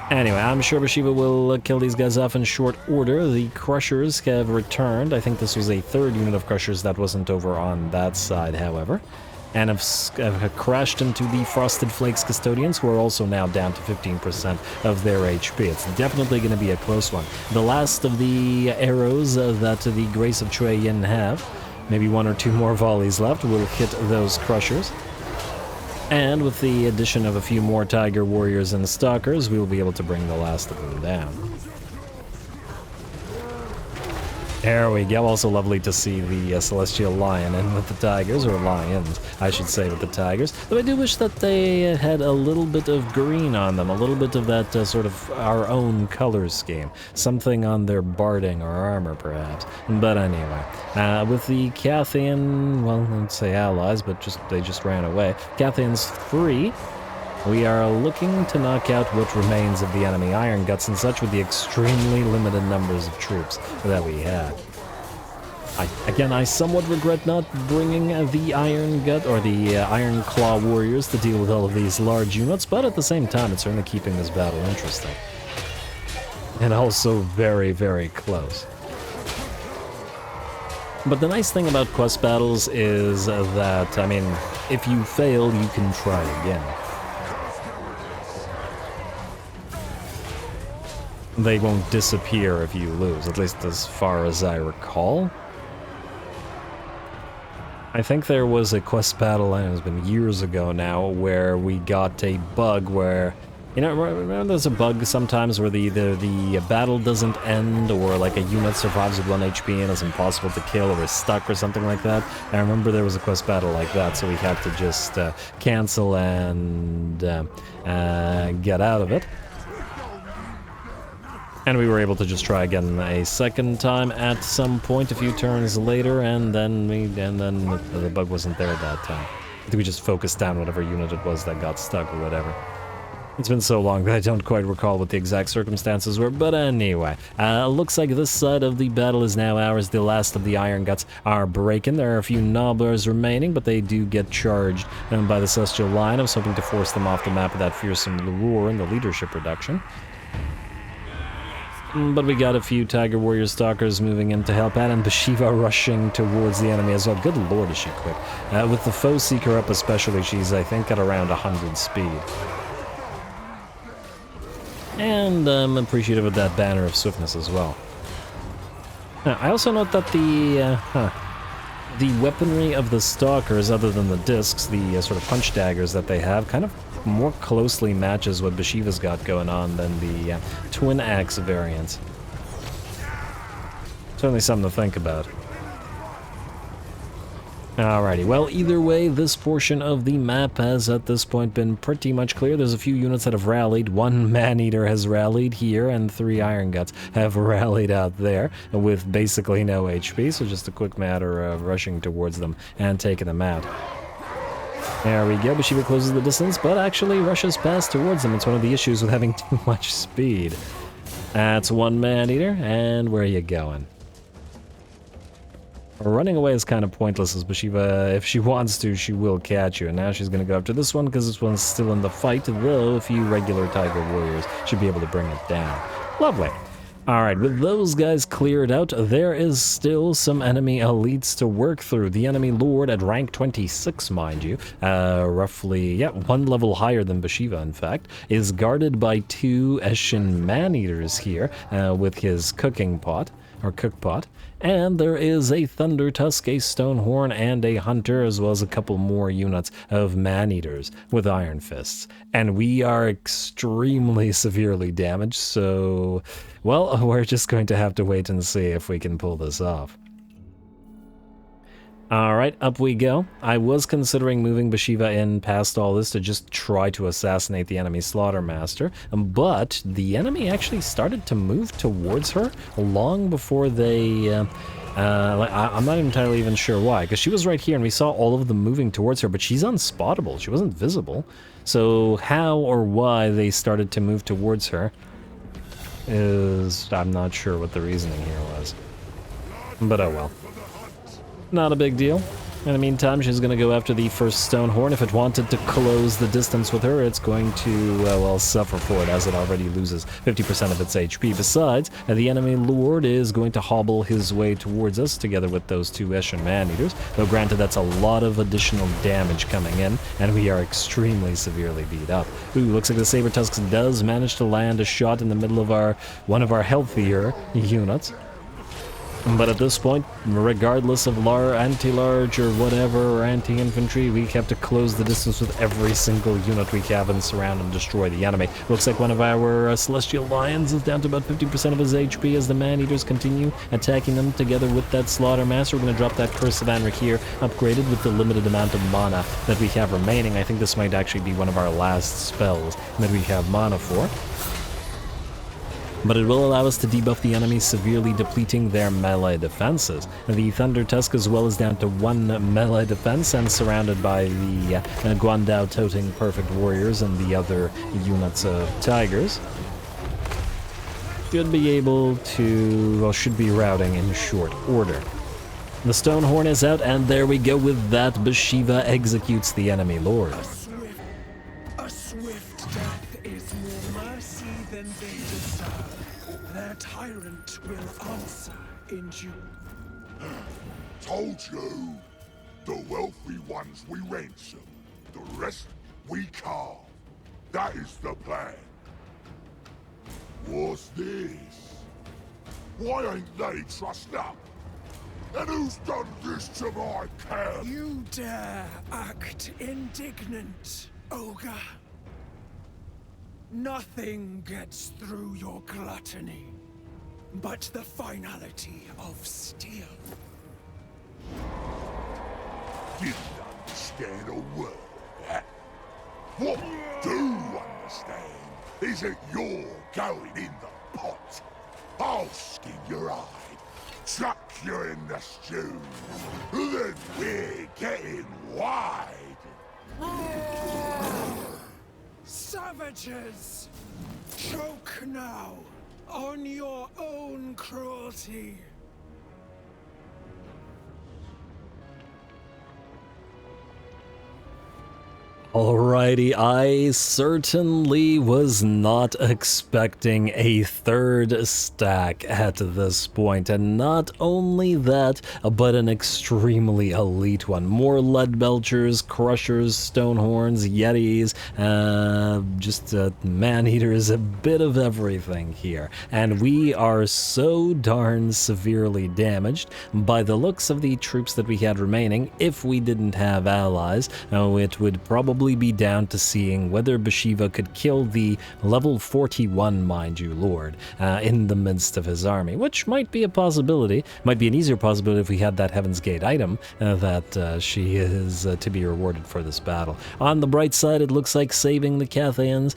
Anyway, I'm sure Bhashiva will kill these guys off in short order. The Crushers have returned. I think this was a 3rd unit of Crushers that wasn't over on that side, however. And have crashed into the Frosted Flakes Custodians, who are also now down to 15% of their HP. It's definitely going to be a close one. The last of the arrows that the Grace of Chue Yin have, maybe 1 or 2 more volleys left, will hit those Crushers. And with the addition of a few more Tiger Warriors and Stalkers, we will be able to bring the last of them down. There we go. Also lovely to see the Celestial Lion in with the Tigers, or Lions, I should say, with the Tigers. Though I do wish that they had a little bit of green on them, a little bit of that sort of our own color scheme. Something on their barding or armor, perhaps. But anyway, with the Cathayan, well, let's say allies, but they just ran away. Cathayan's free. We are looking to knock out what remains of the enemy Iron Guts and such with the extremely limited numbers of troops that we had. I somewhat regret not bringing the Iron Gut or the Iron Claw Warriors to deal with all of these large units, but at the same time, it's certainly keeping this battle interesting. And also very, very close. But the nice thing about quest battles is that, I mean, if you fail, you can try again. They won't disappear if you lose, at least as far as I recall. I think there was a quest battle, and it's been years ago now, where we got a bug where, you know, remember there's a bug sometimes where either the battle doesn't end, or like a unit survives with 1 HP and is impossible to kill, or is stuck or something like that. I remember there was a quest battle like that, so we had to just cancel and get out of it. And we were able to just try again a second time at some point a few turns later, and then the bug wasn't there at that time. I think we just focused down whatever unit it was that got stuck or whatever. It's been so long that I don't quite recall what the exact circumstances were, but anyway. Looks like this side of the battle is now ours. The last of the Iron Guts are breaking. There are a few nobblers remaining, but they do get charged by the Celestial Lion. I was hoping to force them off the map with that fearsome lure and the leadership reduction. But we got a few Tiger Warrior Stalkers moving in to help out, and Bhashiva rushing towards the enemy as well. Good lord, is she quick. With the Foe Seeker up especially, she's, I think, at around 100 speed. And I'm appreciative of that Banner of Swiftness as well. Now, I also note that the weaponry of the Stalkers, other than the discs, the sort of punch daggers that they have, kind of more closely matches what Bhashiva's got going on than the twin axe variants. Certainly something to think about. Alrighty, well, either way, this portion of the map has at this point been pretty much clear. There's a few units that have rallied. 1 Man-Eater has rallied here, and 3 Iron Guts have rallied out there with basically no HP, so just a quick matter of rushing towards them and taking them out. There we go, Bhashiva closes the distance, but actually rushes past towards them. It's one of the issues with having too much speed. That's 1 Man-Eater, and where are you going? Running away is kind of pointless, as Bhashiva, if she wants to, she will catch you. And now she's going to go after this one, because this one's still in the fight, though a few regular Tiger Warriors should be able to bring it down. Lovely. Alright, with those guys cleared out, there is still some enemy elites to work through. The enemy lord at rank 26, mind you, roughly, yeah, 1 level higher than Bhashiva, in fact, is guarded by 2 Eshin Man-Eaters here, with his cooking pot, or cook pot. And there is a Thunder Tusk, a Stonehorn, and a Hunter, as well as a couple more units of Man-Eaters with Iron Fists. And we are extremely severely damaged, so, well, we're just going to have to wait and see if we can pull this off. Alright, up we go. I was considering moving Bhashiva in past all this to just try to assassinate the enemy Slaughtermaster, but the enemy actually started to move towards her long before they... I'm not entirely even sure why, because she was right here and we saw all of them moving towards her, but she's unspottable. She wasn't visible. So how or why they started to move towards her is... I'm not sure what the reasoning here was. But oh well. Not a big deal. In the meantime, she's going to go after the first Stonehorn. If it wanted to close the distance with her, it's going to, well, suffer for it, as it already loses 50% of its HP. Besides, the enemy lord is going to hobble his way towards us, together with those 2 Eshin Man-Eaters. Though granted, that's a lot of additional damage coming in, and we are extremely severely beat up. Ooh, looks like the Saber Tusks does manage to land a shot in the middle of one of our healthier units. But at this point, regardless of anti-large or whatever, or anti-infantry, we have to close the distance with every single unit we have and surround and destroy the enemy. Looks like one of our Celestial Lions is down to about 50% of his HP as the Man-Eaters continue attacking them together with that Slaughtermaster. We're going to drop that Curse of Anric here, upgraded with the limited amount of mana that we have remaining. I think this might actually be one of our last spells that we have mana for. But it will allow us to debuff the enemy, severely depleting their melee defenses. The Thunder Tusk as well is down to 1 melee defense and surrounded by the Guandao toting Perfect Warriors and the other units of Tigers. Should be able to, well, should be routing in short order. The Stonehorn is out, and there we go with that. Bhashiva executes the enemy lord. A swift death is more mercy than they deserve. Their tyrant will answer in due. Told you! The wealthy ones we ransom, the rest we carve. That is the plan. What's this? Why ain't they trussed up? And who's done this to my camp? You dare act indignant, Ogre. Nothing gets through your gluttony, but the finality of steel. Didn't understand a word of that. What we do understand is that you're going in the pot. I'll skin your hide, chuck you in the stew, then we're getting wide. Savages! Choke now on your own cruelty. Alrighty, I certainly was not expecting a third stack at this point, and not only that, but an extremely elite one. More lead belchers, crushers, stonehorns, yetis, just man-eaters, a bit of everything here. And we are so darn severely damaged. By the looks of the troops that we had remaining, if we didn't have allies, it would probably be down to seeing whether Bhashiva could kill the level 41, mind you, Lord, in the midst of his army, which might be a possibility. Might be an easier possibility if we had that Heaven's Gate item that she is to be rewarded for this battle. On the bright side, it looks like saving the Cathayans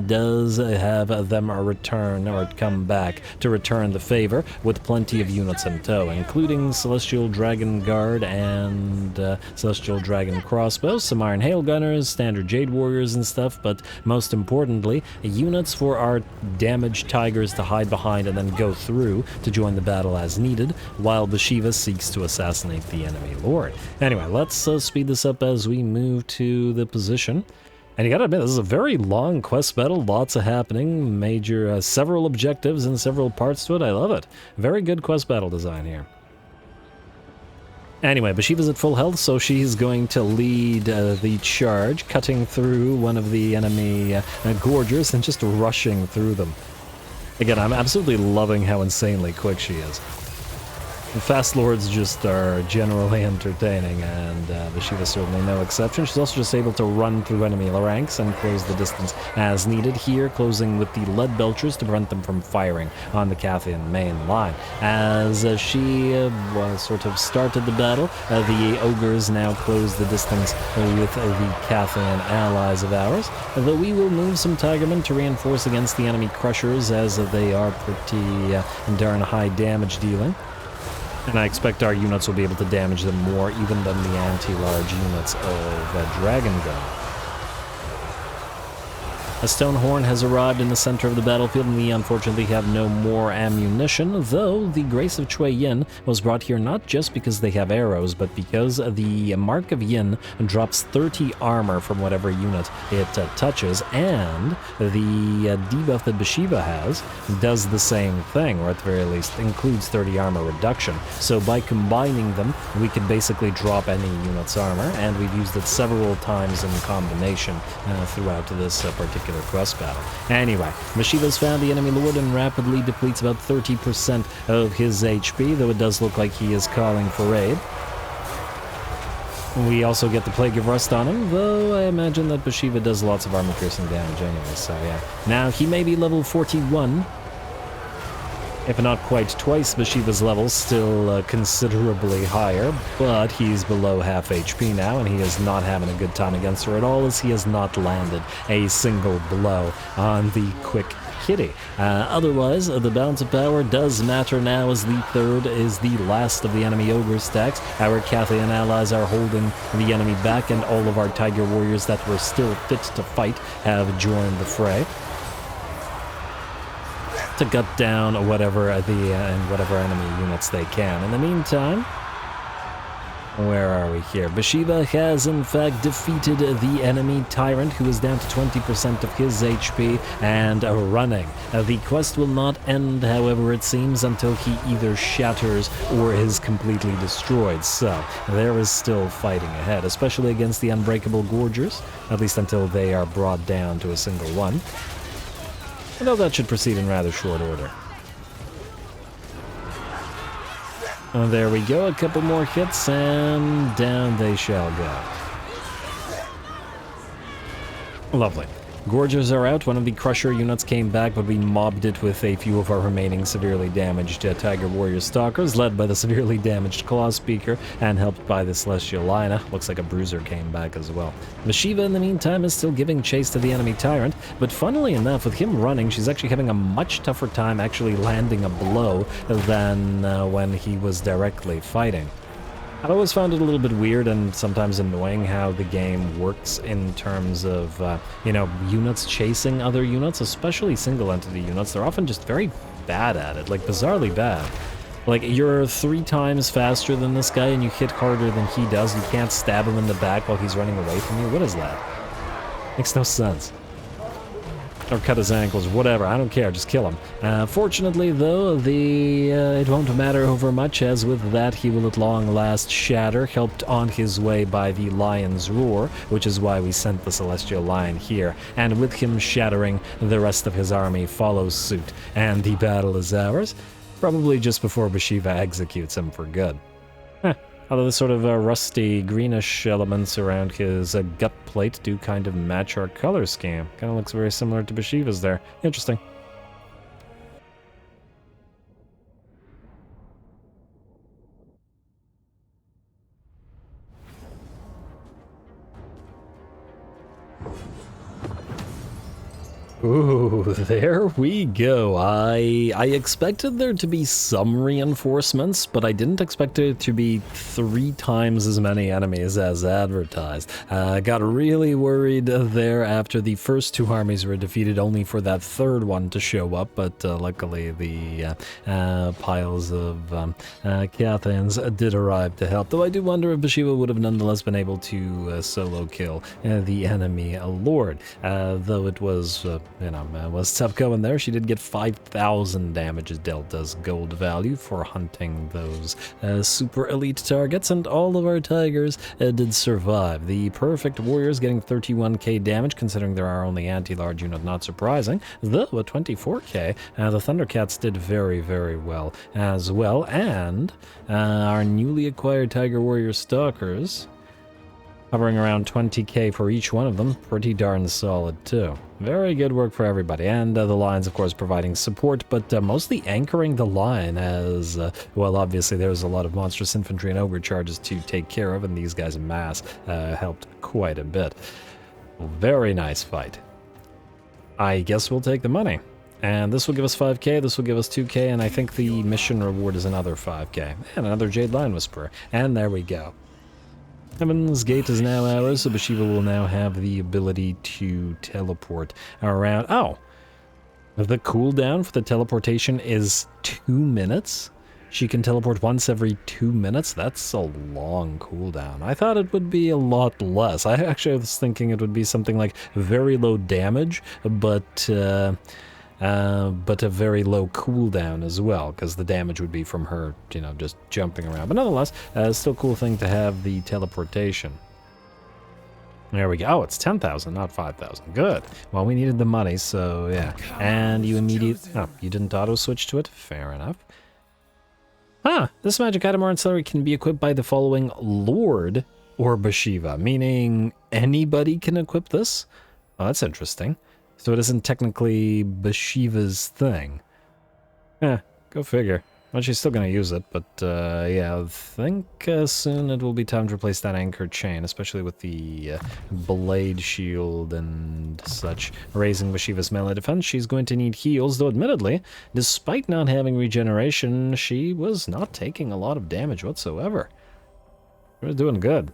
does have them return or come back to return the favor with plenty of units in tow, including Celestial Dragon Guard and Celestial Dragon Crossbows, some Iron Hail Gunners, standard Jade Warriors and stuff, but most importantly, units for our damaged Tigers to hide behind and then go through to join the battle as needed, while Bhashiva seeks to assassinate the enemy lord. Anyway, let's speed this up as we move to the position. And you gotta admit, this is a very long quest battle, lots of happening, major, several objectives and several parts to it. I love it. Very good quest battle design here. Anyway, Bhashiva's at full health, so she's going to lead the charge, cutting through one of the enemy gorgers and just rushing through them. Again, I'm absolutely loving how insanely quick she is. The Fast Lords just are generally entertaining, and Bhashiva's certainly no exception. She's also just able to run through enemy ranks and close the distance as needed here, closing with the lead belchers to prevent them from firing on the Cathayan main line. As she sort of started the battle, the Ogres now close the distance with the Cathayan allies of ours, though we will move some Tigermen to reinforce against the enemy Crushers, as they are pretty darn high damage dealing. And I expect our units will be able to damage them more even than the anti-large units of Dragon Gun. A Stonehorn has arrived in the center of the battlefield, and we unfortunately have no more ammunition, though the Grace of Chui Yin was brought here not just because they have arrows, but because the Mark of Yin drops 30 armor from whatever unit it touches, and the debuff that Bhashiva has does the same thing, or at the very least includes 30 armor reduction. So by combining them, we can basically drop any unit's armor, and we've used it several times in combination throughout this particular particular quest battle. Anyway, Bhashiva's found the enemy lord and rapidly depletes about 30% of his HP, though it does look like he is calling for aid. We also get the Plague of Rust on him, though I imagine that Bhashiva does lots of armor-piercing damage anyway, so yeah. Now, he may be level 41, if not quite twice Bhashiva's level, still considerably higher, but he's below half HP now, and he is not having a good time against her at all, as he has not landed a single blow on the quick kitty. Otherwise, the balance of power does matter now, as the third is the last of the enemy Ogre stacks. Our Cathay and allies are holding the enemy back, and all of our Tiger warriors that were still fit to fight have joined the fray to gut down whatever whatever enemy units they can. In the meantime, where are we here? Bhashiva has in fact defeated the enemy tyrant, who is down to 20% of his HP and running. The quest will not end, however, it seems, until he either shatters or is completely destroyed. So there is still fighting ahead, especially against the unbreakable gorgers, at least until they are brought down to a single one. Although that should proceed in rather short order. There we go, a couple more hits, and down they shall go. Lovely. Gorgers are out. One of the Crusher units came back, but we mobbed it with a few of our remaining severely damaged Tiger Warrior Stalkers, led by the severely damaged Claw Speaker, and helped by the Celestial Lina. Looks like a Bruiser came back as well. Bhashiva, in the meantime, is still giving chase to the enemy Tyrant, but funnily enough, with him running, she's actually having a much tougher time actually landing a blow than when he was directly fighting. I've always found it a little bit weird and sometimes annoying how the game works in terms of, units chasing other units, especially single-entity units. They're often just very bad at it, like bizarrely bad. Like, you're 3 times faster than this guy and you hit harder than he does. You can't stab him in the back while he's running away from you. What is that? Makes no sense. Or cut his ankles, whatever, I don't care, just kill him. Fortunately, though, it won't matter over much, as with that he will at long last shatter, helped on his way by the Lion's Roar, which is why we sent the Celestial Lion here. And with him shattering, the rest of his army follows suit, and the battle is ours, probably just before Bhashiva executes him for good. Although the sort of rusty greenish elements around his gut plate do kind of match our color scheme. Kind of looks very similar to Bhashiva's there. Interesting. Ooh, there we go. I expected there to be some reinforcements, but I didn't expect it to be 3 times as many enemies as advertised. I got really worried there after the first 2 armies were defeated, only for that third one to show up, but luckily the piles of Cathans did arrive to help, though I do wonder if Bhashiva would have nonetheless been able to solo kill the enemy lord, though it was was tough going there. She did get 5,000 damage dealt as gold value for hunting those super elite targets, and all of our tigers did survive. The perfect warriors getting 31k damage, considering there are only anti-large unit, not surprising, though at 24k, the Thundercats did very, very well as well, and our newly acquired Tiger Warrior Stalkers, hovering around 20k for each one of them, pretty darn solid too. Very good work for everybody, and the lines, of course, providing support, but mostly anchoring the line as, well, obviously there's a lot of monstrous infantry and ogre charges to take care of, and these guys en masse helped quite a bit. Very nice fight. I guess we'll take the money. And this will give us 5k, this will give us 2k, and I think the mission reward is another 5k. And another Jade Lion Whisperer. And there we go. Heaven's Gate is now ours, so Bhashiva will now have the ability to teleport around. Oh! The cooldown for the teleportation is 2 minutes? She can teleport once every 2 minutes? That's a long cooldown. I thought it would be a lot less. I actually was thinking it would be something like very low damage, but a very low cooldown as well, because the damage would be from her, just jumping around. But nonetheless, still a cool thing to have the teleportation. There we go. Oh, it's 10,000, not 5,000. Good. Well, we needed the money, so yeah. And you immediately... Oh, you didn't auto-switch to it? Fair enough. Ah, this magic item or ancillary can be equipped by the following Lord or Bhashiva, meaning anybody can equip this? Oh, that's interesting. So it isn't technically Bhashiva's thing. Go figure. Well, she's still going to use it, but yeah, I think soon it will be time to replace that anchor chain, especially with the blade shield and such. Raising Bhashiva's melee defense, she's going to need heals, though admittedly, despite not having regeneration, she was not taking a lot of damage whatsoever. We're doing good.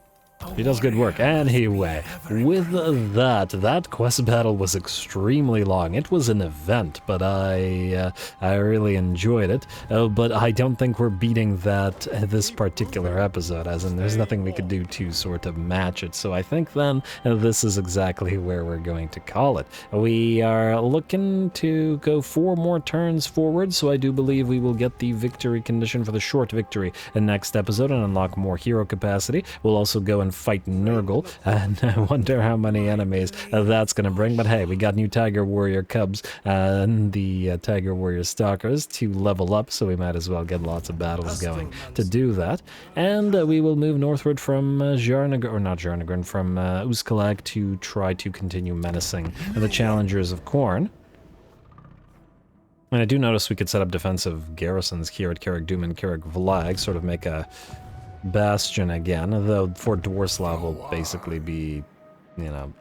She does good work. Anyway, with that quest battle was extremely long. It was an event, but I really enjoyed it. But I don't think we're beating that this particular episode, as in there's nothing we could do to sort of match it. So I think then this is exactly where we're going to call it. We are looking to go 4 more turns forward, so I do believe we will get the victory condition for the short victory in next episode and unlock more hero capacity. We'll also go and fight Nurgle, and I wonder how many enemies that's going to bring. But hey, we got new Tiger Warrior Cubs and the Tiger Warrior Stalkers to level up, so we might as well get lots of battles going to do that. And we will move northward from from Uskalag to try to continue menacing the challengers of Khorne. And I do notice we could set up defensive garrisons here at Carrick Doom and Carrick Vlag, sort of make a bastion again, though Fort Dwarslav will basically be, you know,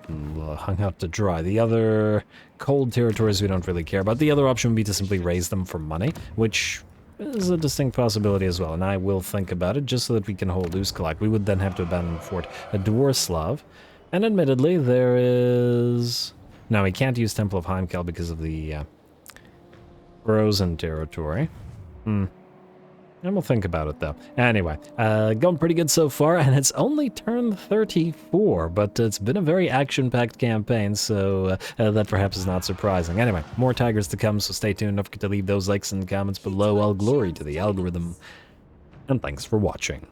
hung out to dry. The other cold territories we don't really care about. The other option would be to simply raise them for money, which is a distinct possibility as well, and I will think about it just so that we can hold Uskalag. We would then have to abandon Fort Dwarslav, and admittedly there is... No, we can't use Temple of Heimkel because of the frozen territory. And we'll think about it, though. Anyway, going pretty good so far, and it's only turn 34, but it's been a very action-packed campaign, so that perhaps is not surprising. Anyway, more Tigers to come, so stay tuned. Don't forget to leave those likes and comments below. All glory to the algorithm, and thanks for watching.